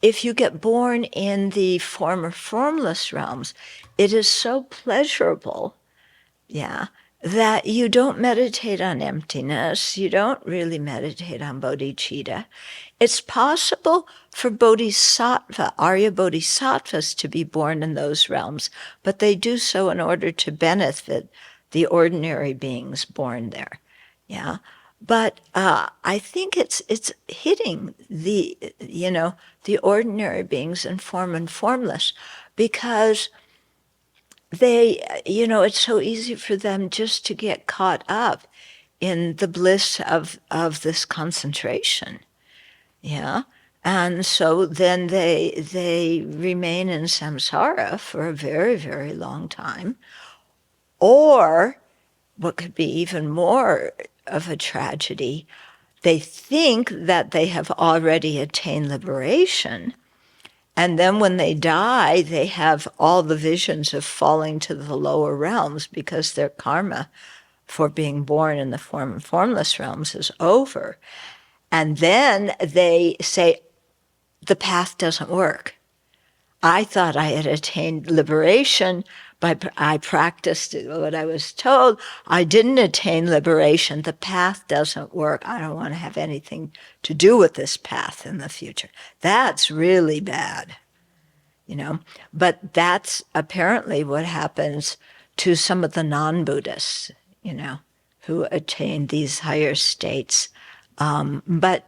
if you get born in the form or formless realms, it is so pleasurable, that you don't meditate on emptiness, you don't really meditate on bodhicitta. It's possible for Arya bodhisattvas to be born in those realms, but they do so in order to benefit the ordinary beings born there. Yeah. But I think it's hitting the ordinary beings in form and formless, because it's so easy for them just to get caught up in the bliss of this concentration. Yeah. And so then they remain in samsara for a very, very long time. Or, what could be even more of a tragedy, they think that they have already attained liberation, and then when they die, they have all the visions of falling to the lower realms because their karma for being born in the form and formless realms is over. And then they say, the path doesn't work. I thought I had attained liberation, but I practiced what I was told. I didn't attain liberation. The path doesn't work. I don't want to have anything to do with this path in the future. That's really bad, But that's apparently what happens to some of the non-Buddhists, who attain these higher states. But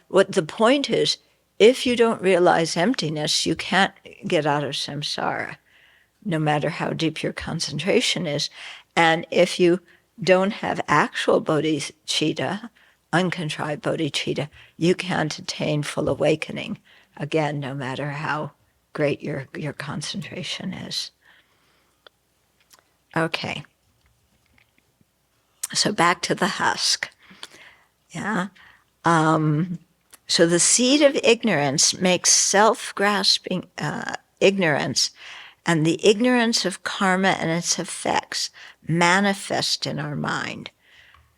what the point is, if you don't realize emptiness, you can't get out of samsara, no matter how deep your concentration is. And if you don't have actual bodhicitta, uncontrived bodhicitta, you can't attain full awakening, again, no matter how great your concentration is. Okay. So back to the husk. Yeah. So the seed of ignorance makes self-grasping ignorance and the ignorance of karma and its effects manifest in our mind.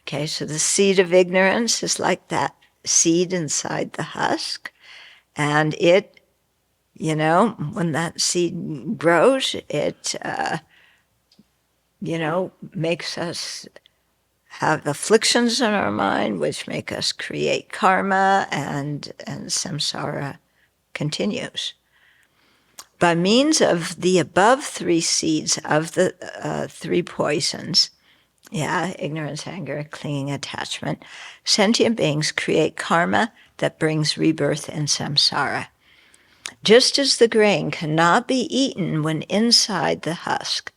Okay, so the seed of ignorance is like that seed inside the husk, and it, when that seed grows, it, makes us have afflictions in our mind, which make us create karma, and samsara continues. By means of the above three seeds of the three poisons, Yeah, ignorance, anger, clinging, attachment. Sentient beings create karma that brings rebirth in samsara. Just as the grain cannot be eaten when inside the husk,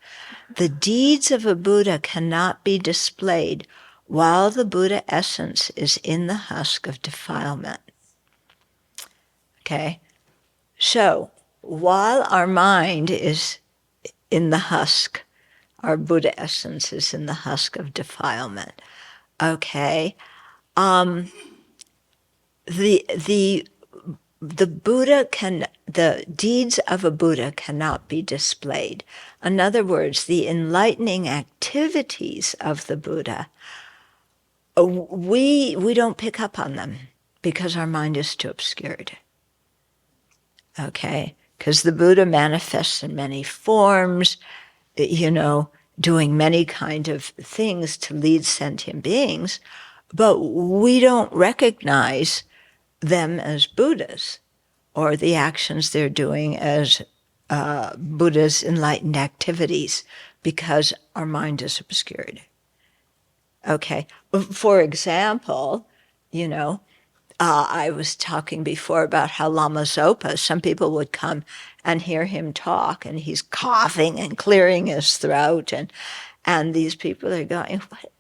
the deeds of a Buddha cannot be displayed while the Buddha essence is in the husk of defilement. Okay? So, while our mind is in the husk, our Buddha essence is in the husk of defilement. Okay? The deeds of a Buddha cannot be displayed. In other words, the enlightening activities of the Buddha, we don't pick up on them because our mind is too obscured. Okay? Because the Buddha manifests in many forms, doing many kind of things to lead sentient beings, but we don't recognize them as Buddhas or the actions they're doing as Buddha's enlightened activities because our mind is obscured. Okay. For example, I was talking before about how Lama Zopa, some people would come and hear him talk, and he's coughing and clearing his throat, and these people are going, what?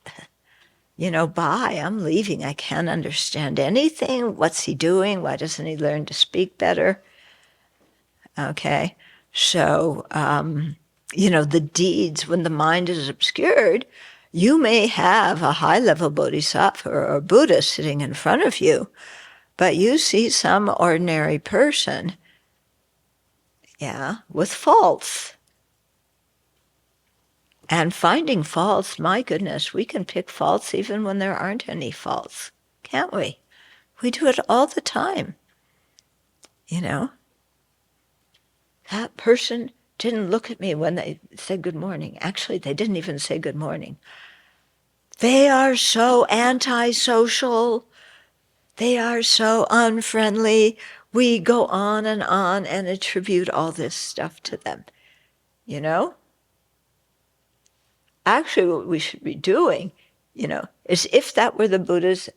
Bye, I'm leaving. I can't understand anything. What's he doing? Why doesn't he learn to speak better? Okay, so, the deeds, when the mind is obscured, you may have a high-level bodhisattva or Buddha sitting in front of you, but you see some ordinary person, with faults. And finding faults, my goodness, we can pick faults even when there aren't any faults, can't we? We do it all the time. That person didn't look at me when they said good morning. Actually, they didn't even say good morning. They are so antisocial. They are so unfriendly. We go on and attribute all this stuff to them. Actually, what we should be doing, is if that were the Buddha's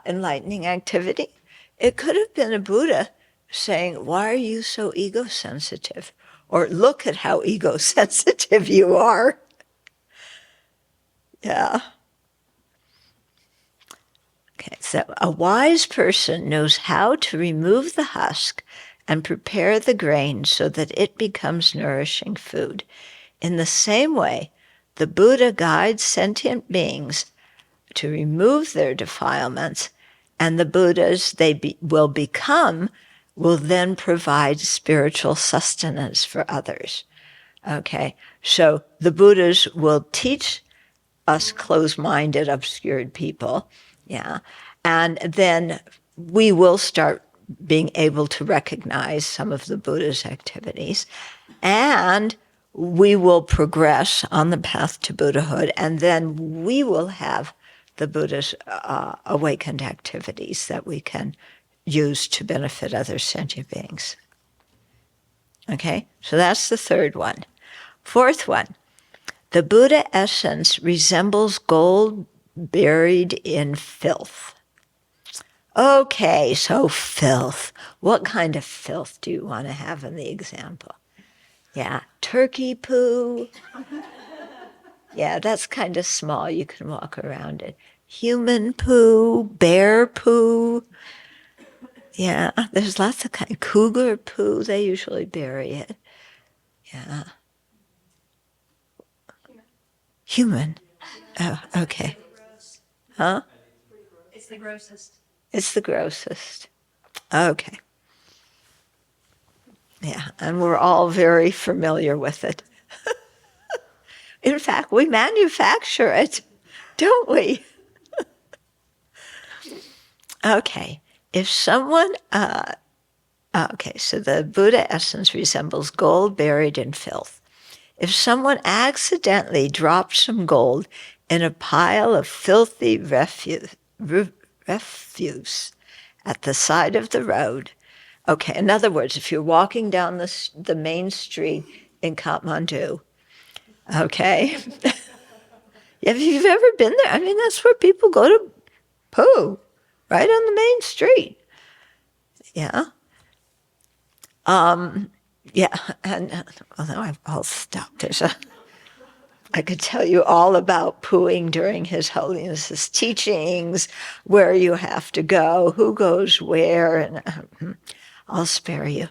enlightening activity, it could have been a Buddha saying, why are you so ego-sensitive? Or look at how ego-sensitive you are. Yeah. Okay, so a wise person knows how to remove the husk and prepare the grain so that it becomes nourishing food. In the same way, the Buddha guides sentient beings to remove their defilements, and the Buddhas will then provide spiritual sustenance for others. Okay, so the Buddhas will teach us closed-minded, obscured people, and then we will start being able to recognize some of the Buddha's activities, and we will progress on the path to Buddhahood, and then we will have the Buddha's awakened activities that we can use to benefit other sentient beings. Okay, so that's the third one. Fourth one, the Buddha essence resembles gold buried in filth. Okay, so filth. What kind of filth do you want to have in the example? Yeah, turkey poo. Yeah, that's kind of small. You can walk around it. Human poo, bear poo. Yeah, there's lots of kind. Cougar poo, they usually bury it. Yeah. Human. Oh, okay. Huh? It's the grossest. It's the grossest. Okay. Yeah, and we're all very familiar with it. In fact, we manufacture it, don't we? Okay, if someone, so the Buddha essence resembles gold buried in filth. If someone accidentally drops some gold in a pile of filthy refuse at the side of the road, okay, in other words, if you're walking down the main street in Kathmandu, okay, If you've ever been there, I mean, that's where people go to poo, right on the main street. Yeah. Yeah, and well, now I'll stop. I could tell you all about pooing during His Holiness's teachings, where you have to go, who goes where, and I'll spare you.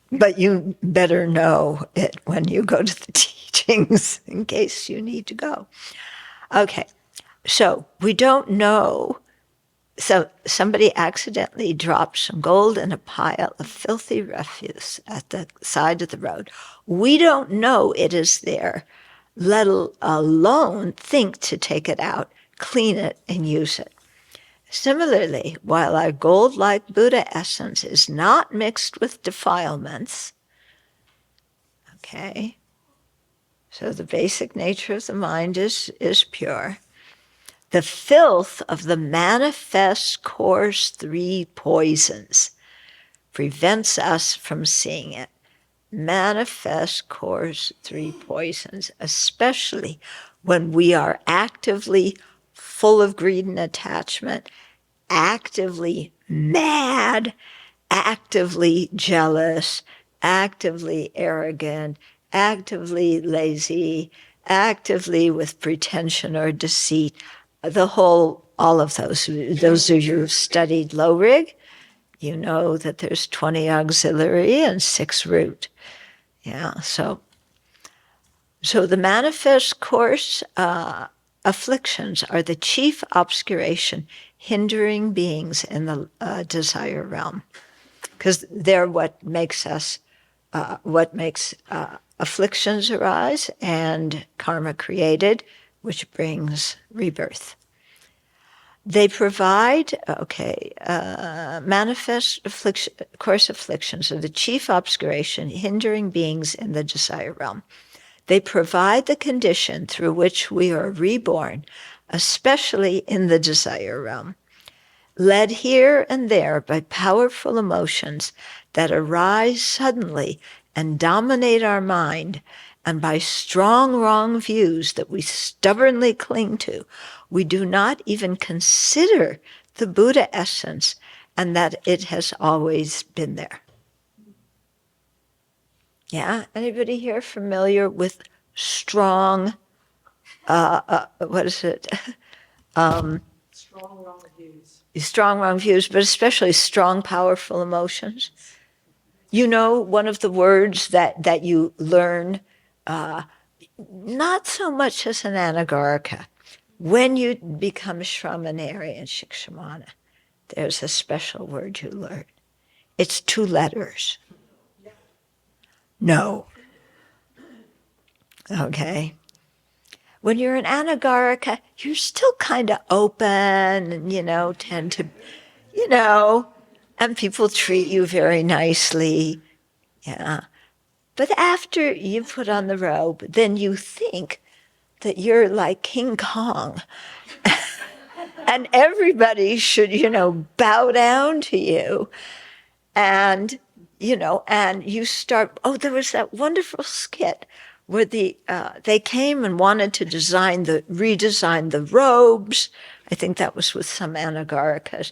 But you better know it when you go to the teachings in case you need to go. Okay, so we don't know. So somebody accidentally dropped some gold in a pile of filthy refuse at the side of the road. We don't know it is there, let alone think to take it out, clean it, and use it. Similarly, while our gold-like Buddha essence is not mixed with defilements, okay, so the basic nature of the mind is pure, the filth of the manifest coarse three poisons prevents us from seeing it. Manifest coarse three poisons, especially when we are actively full of greed and attachment, actively mad, actively jealous, actively arrogant, actively lazy, actively with pretension or deceit, all of those of you who've studied low rig, you know that there's 20 auxiliary and 6 root. Yeah, so the manifest course afflictions are the chief obscuration hindering beings in the desire realm, because they're what makes afflictions arise and karma created, which brings rebirth. They provide, manifest course afflictions are the chief obscuration hindering beings in the desire realm. They provide the condition through which we are reborn, especially in the desire realm, led here and there by powerful emotions that arise suddenly and dominate our mind, and by strong wrong views that we stubbornly cling to. We do not even consider the Buddha essence and that it has always been there. Yeah, anybody here familiar with strong, what is it? Strong wrong views. Strong wrong views, but especially strong, powerful emotions. You know, one of the words that you learn, not so much as an anagarika, when you become shramaneri and shikshamana, there's a special word you learn. It's 2 letters. No. Okay. When you're an anagarika, you're still kind of open and, tend to, and people treat you very nicely. Yeah. But after you put on the robe, then you think that you're like King Kong. And everybody should, bow down to you. And, and you start, there was that wonderful skit where they came and wanted to redesign the robes. I think that was with some anagarikas,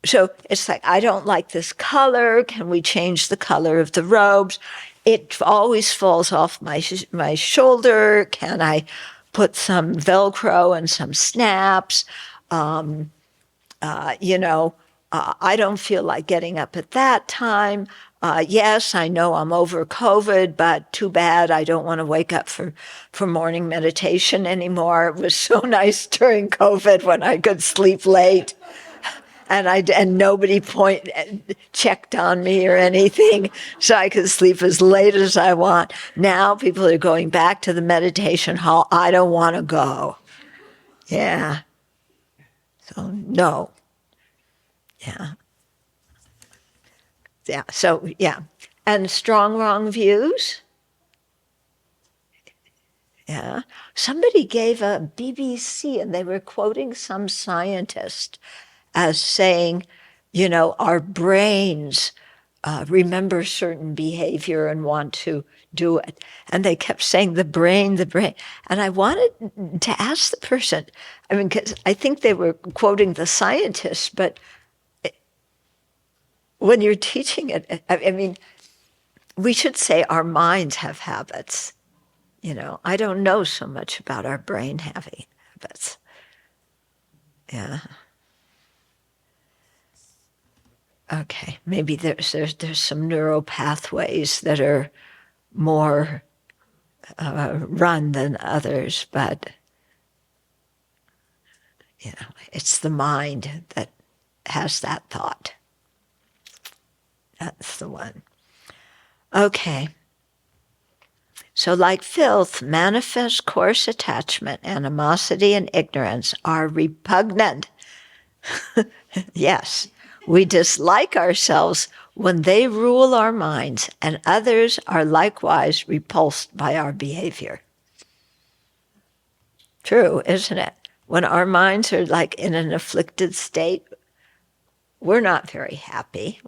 So it's like, I don't like this color. Can we change the color of the robes? It always falls off my shoulder. Can I put some Velcro and some snaps? I don't feel like getting up at that time. Yes, I know I'm over COVID, but too bad I don't want to wake up for morning meditation anymore. It was so nice during COVID when I could sleep late. And nobody checked on me or anything, so I could sleep as late as I want. Now people are going back to the meditation hall. I don't want to go. Yeah. So no. Yeah. Yeah. So yeah. And strong wrong views. Yeah. Somebody gave a BBC and they were quoting some scientist as saying, our brains remember certain behavior and want to do it. And they kept saying the brain, the brain. And I wanted to ask the person, I mean, because I think they were quoting the scientists, but when you're teaching it, I mean, we should say our minds have habits. You know, I don't know so much about our brain having habits. Yeah. Okay, maybe there's some neural pathways that are more run than others, but you know, it's the mind that has that thought. That's the one. Okay. So like filth, manifest coarse attachment, animosity, and ignorance are repugnant. Yes, we dislike ourselves when they rule our minds, and others are likewise repulsed by our behavior. True, isn't it? When our minds are like in an afflicted state, we're not very happy.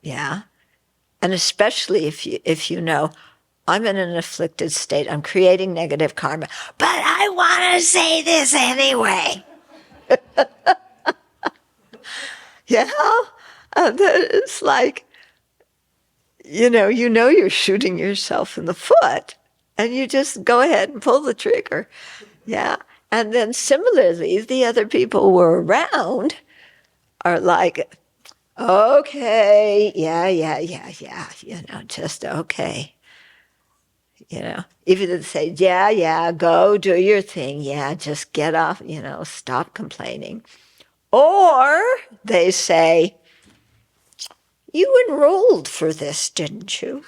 Yeah. And especially if you know, I'm in an afflicted state, I'm creating negative karma, but I want to say this anyway. Yeah, it's like, you know you're shooting yourself in the foot, and you just go ahead and pull the trigger. Yeah, and then similarly, the other people who are around are like, okay, yeah, you know, just okay. You know, even if they say, yeah, go do your thing, yeah, just get off, you know, stop complaining. Or they say, you enrolled for this, didn't you?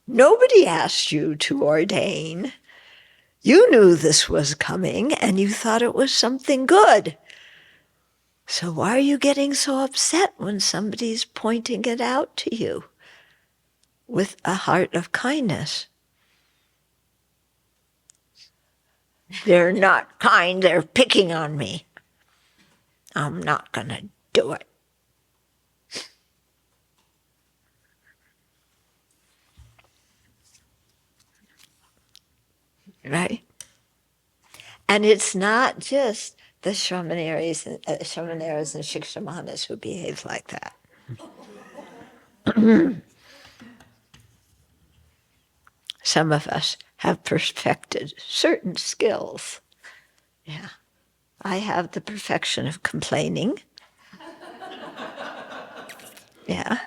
Nobody asked you to ordain. You knew this was coming and you thought it was something good. So why are you getting so upset when somebody's pointing it out to you with a heart of kindness? They're not kind, they're picking on me. I'm not going to do it. Right? And it's not just the Shramaneras and Shikshamanas who behave like that. Some of us have perfected certain skills. Yeah. I have the perfection of complaining. Yeah.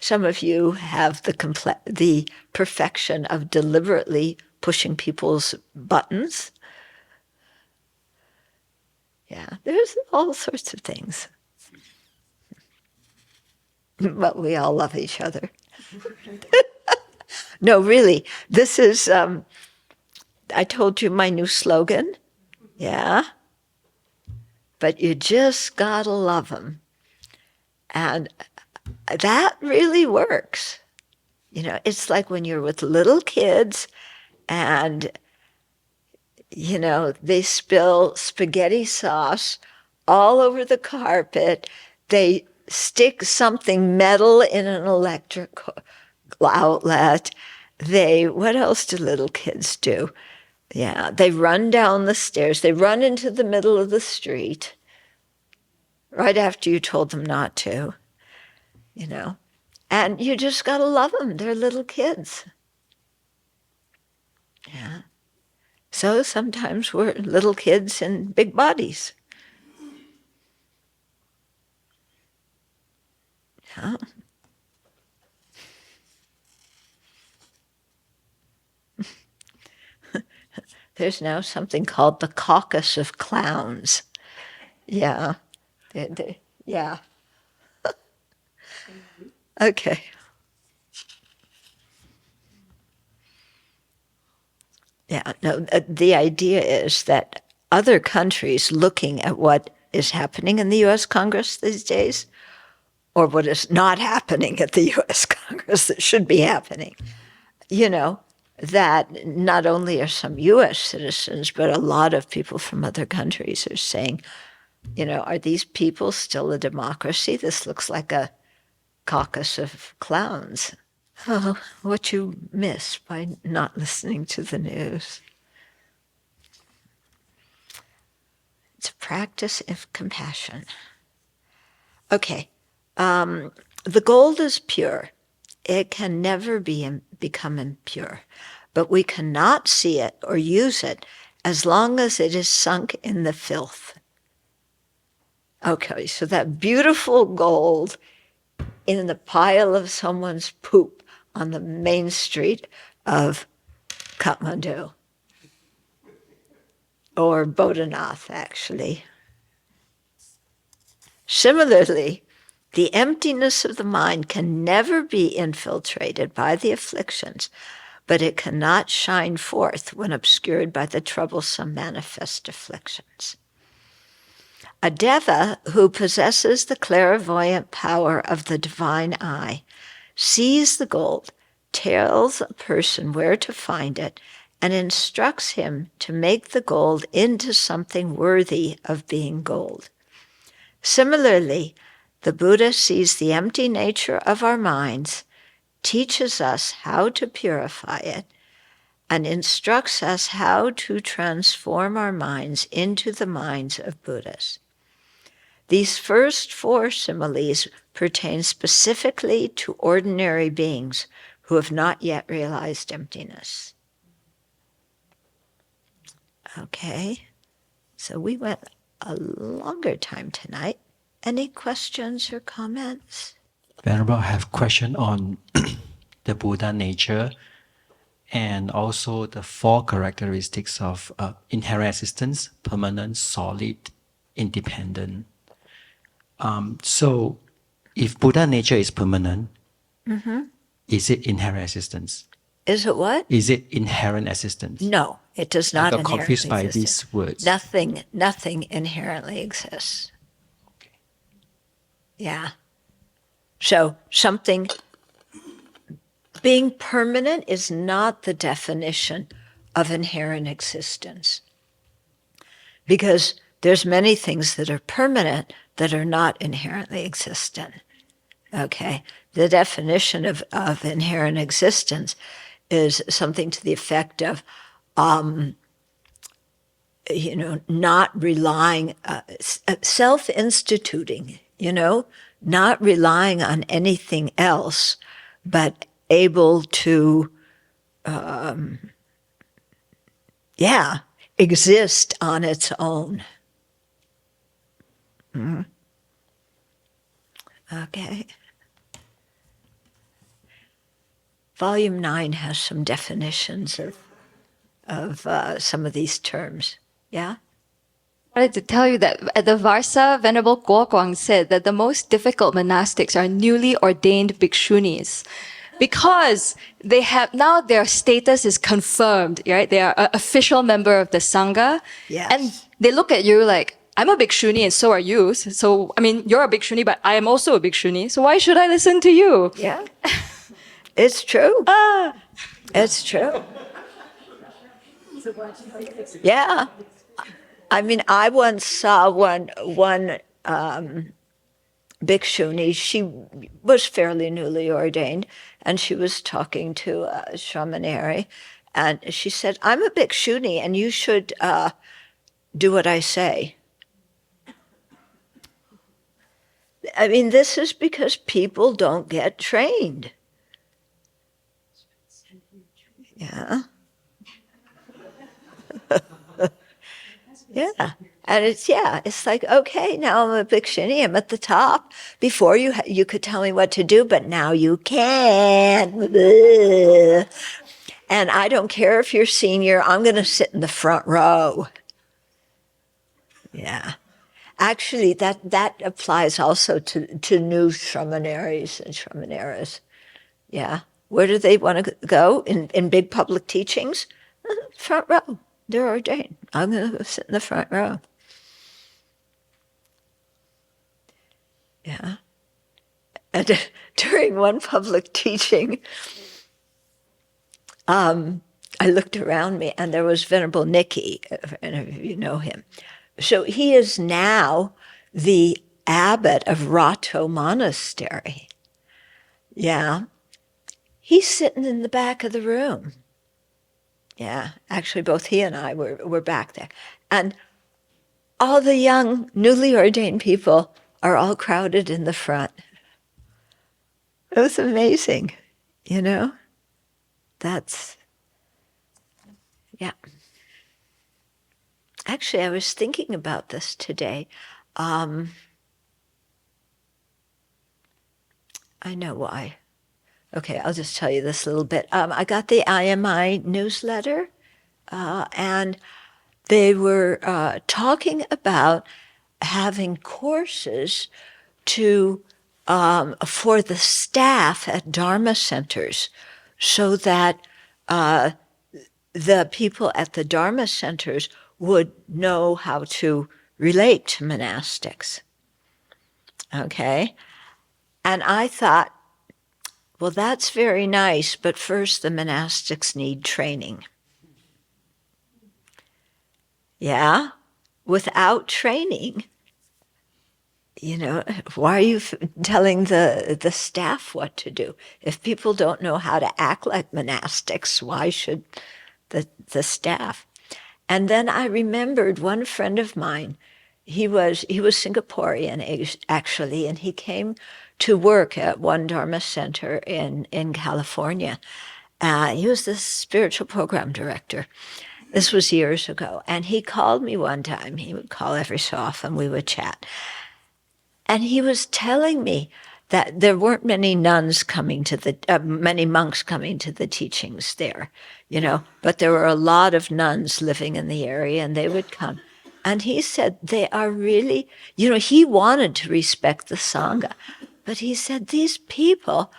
Some of you have the perfection of deliberately pushing people's buttons. Yeah, there's all sorts of things. But we all love each other. No, really, this is, I told you my new slogan. Yeah. But you just gotta love them. And that really works. You know, it's like when you're with little kids and, you know, they spill spaghetti sauce all over the carpet. They stick something metal in an electric outlet. What else do little kids do? Yeah, they run down the stairs. They run into the middle of the street right after you told them not to, you know. And you just got to love them. They're little kids. Yeah. So sometimes we're little kids in big bodies. Yeah. There's now something called the caucus of clowns. Yeah. Yeah. Okay. Yeah, no, the idea is that other countries looking at what is happening in the U.S. Congress these days, or what is not happening at the U.S. Congress that should be happening, you know, that not only are some U.S. citizens, but a lot of people from other countries are saying, Are these people still a democracy? This looks like a caucus of clowns. Oh, what you miss by not listening to the news. It's a practice of compassion. Okay, the gold is pure. It can never become impure, but we cannot see it or use it as long as it is sunk in the filth. Okay, so that beautiful gold in the pile of someone's poop on the main street of Kathmandu, or Bodhanath, actually. Similarly, the emptiness of the mind can never be infiltrated by the afflictions, but it cannot shine forth when obscured by the troublesome manifest afflictions. A deva who possesses the clairvoyant power of the divine eye sees the gold, tells a person where to find it, and instructs him to make the gold into something worthy of being gold. Similarly, the Buddha sees the empty nature of our minds, teaches us how to purify it, and instructs us how to transform our minds into the minds of Buddhas. These first 4 similes pertain specifically to ordinary beings who have not yet realized emptiness. Okay, so we went a longer time tonight. Any questions or comments? Venerable, I have a question on the Buddha nature and also the 4 characteristics of inherent existence: permanent, solid, independent. So if Buddha nature is permanent, is it inherent existence? Is it what? Is it inherent existence? No, it does not I got inherently confused by exist. these words. Nothing inherently exists. Yeah. So something being permanent is not the definition of inherent existence. Because there's many things that are permanent that are not inherently existent. Okay? The definition of inherent existence is something to the effect of, not relying, self-instituting, not relying on anything else, but able to, exist on its own. Okay. Volume 9 has some definitions of some of these terms. Yeah? I wanted to tell you that at the Varsa, Venerable Guoguang said that the most difficult monastics are newly ordained Bhikshunis, because they have now their status is confirmed, right? They are an official member of the Sangha. Yes. And they look at you like, I'm a Bhikshuni and so are you. So, you're a Bhikshuni, but I am also a Bhikshuni. So why should I listen to you? Yeah. It's true. It's true. Yeah. I once saw one Bhikshuni. She was fairly newly ordained, and she was talking to a shamanary, and she said, I'm a Bhikshuni, and you should do what I say. This is because people don't get trained. Yeah. Yeah. And it's like, okay, now I'm a Bhikshuni, I'm at the top. Before you could tell me what to do, but now you can't. And I don't care if you're senior, I'm going to sit in the front row. Yeah. Actually, that applies also to new shramaneries and shramaneras. Yeah. Where do they want to go? In big public teachings? Front row. They're ordained. I'm going to sit in the front row. Yeah. And during one public teaching, I looked around me and there was Venerable Nikki, and if you know him, So he is now the abbot of Rato Monastery. Yeah. He's sitting in the back of the room. Yeah, actually both he and I were back there. And all the young, newly ordained people are all crowded in the front. It was amazing, you know? That's, yeah. Actually, I was thinking about this today. I know why. Okay, I'll just tell you this a little bit. I got the IMI newsletter, and they were talking about having courses to for the staff at Dharma centers, so that the people at the Dharma centers would know how to relate to monastics. Okay? And I thought, well, that's very nice, but first the monastics need training. Yeah? Without training, you know, why are you telling the staff what to do? If people don't know how to act like monastics, why should the staff? And then I remembered one friend of mine. He was Singaporean actually, and he came to work at one Dharma center in California. He was the spiritual program director. This was years ago, and he called me one time. He would call every so often. We would chat. And he was telling me that there weren't many nuns coming to many monks coming to the teachings there, you know, but there were a lot of nuns living in the area, and they would come. And he said they are really, you know, he wanted to respect the Sangha, but he said these people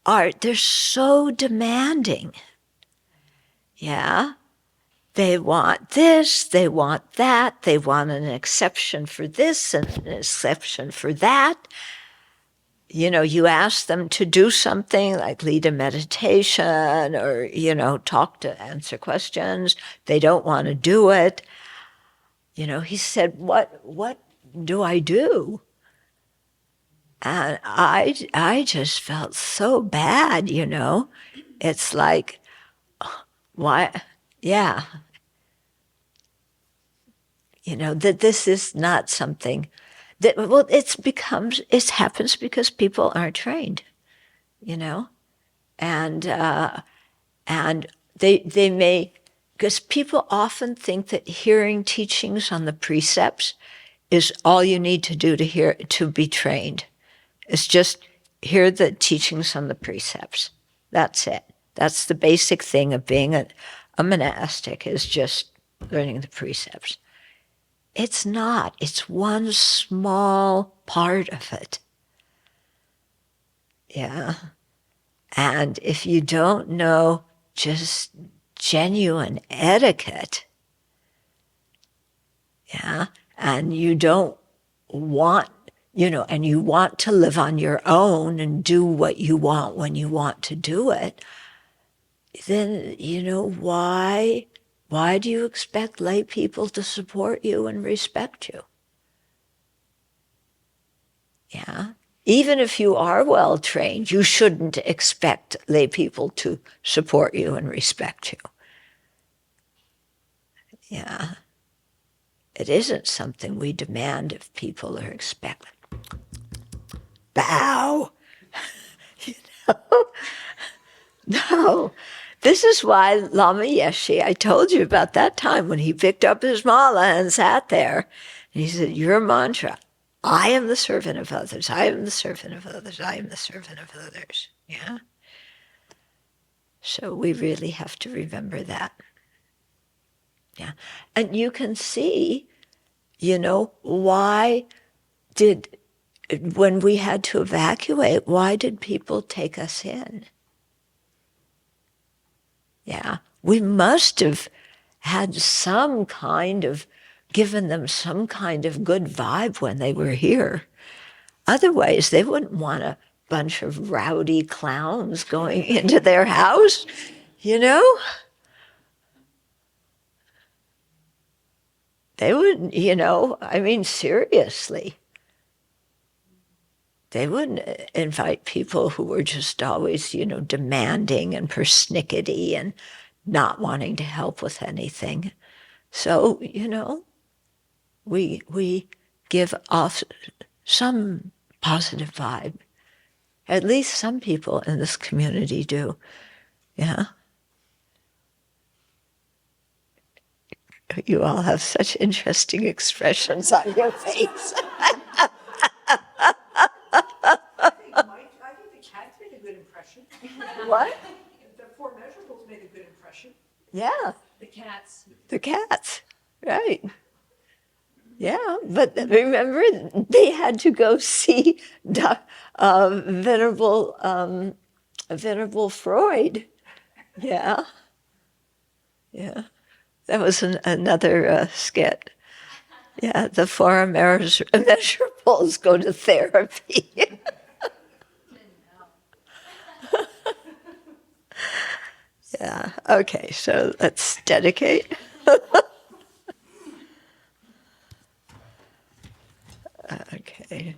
they're so demanding. Yeah. They want this, they want that, they want an exception for this and an exception for that. You know, you ask them to do something like lead a meditation or, you know, answer questions. They don't want to do it. You know, he said, what do I do? And I just felt so bad, you know. It's like, why? Yeah. You know, that this is not something that, well, it happens because people aren't trained, you know? And they may, because people often think that hearing teachings on the precepts is all you need to do to be trained. It's just hear the teachings on the precepts. That's it. That's the basic thing of being a monastic, is just learning the precepts. It's not. It's one small part of it. Yeah. And if you don't know just genuine etiquette, yeah, and you don't want, you know, and you want to live on your own and do what you want when you want to do it, then, you know, why do you expect lay people to support you and respect you? Yeah. Even if you are well trained, you shouldn't expect lay people to support you and respect you. Yeah. It isn't something we demand of people or expect. Bow. You know? No. This is why Lama Yeshe, I told you about that time when he picked up his mala and sat there. And he said, your mantra, I am the servant of others, I am the servant of others, I am the servant of others. Yeah? So we really have to remember that. Yeah. And you can see, you know, when we had to evacuate, why did people take us in? Yeah, we must have had some kind of, given them some kind of good vibe when they were here. Otherwise, they wouldn't want a bunch of rowdy clowns going into their house, you know? They wouldn't, I mean, seriously. They wouldn't invite people who were just always, demanding and persnickety and not wanting to help with anything. So, we give off some positive vibe. At least some people in this community do. Yeah. You all have such interesting expressions on your face. I think the cats made a good impression. What? The four measurables made a good impression. Yeah, The cats. the cats. Right. Yeah, but remember, they had to go see Venerable Freud. Yeah. Yeah. That was another skit. Yeah, the four immeasurables go to therapy. Yeah, okay, so let's dedicate. Okay.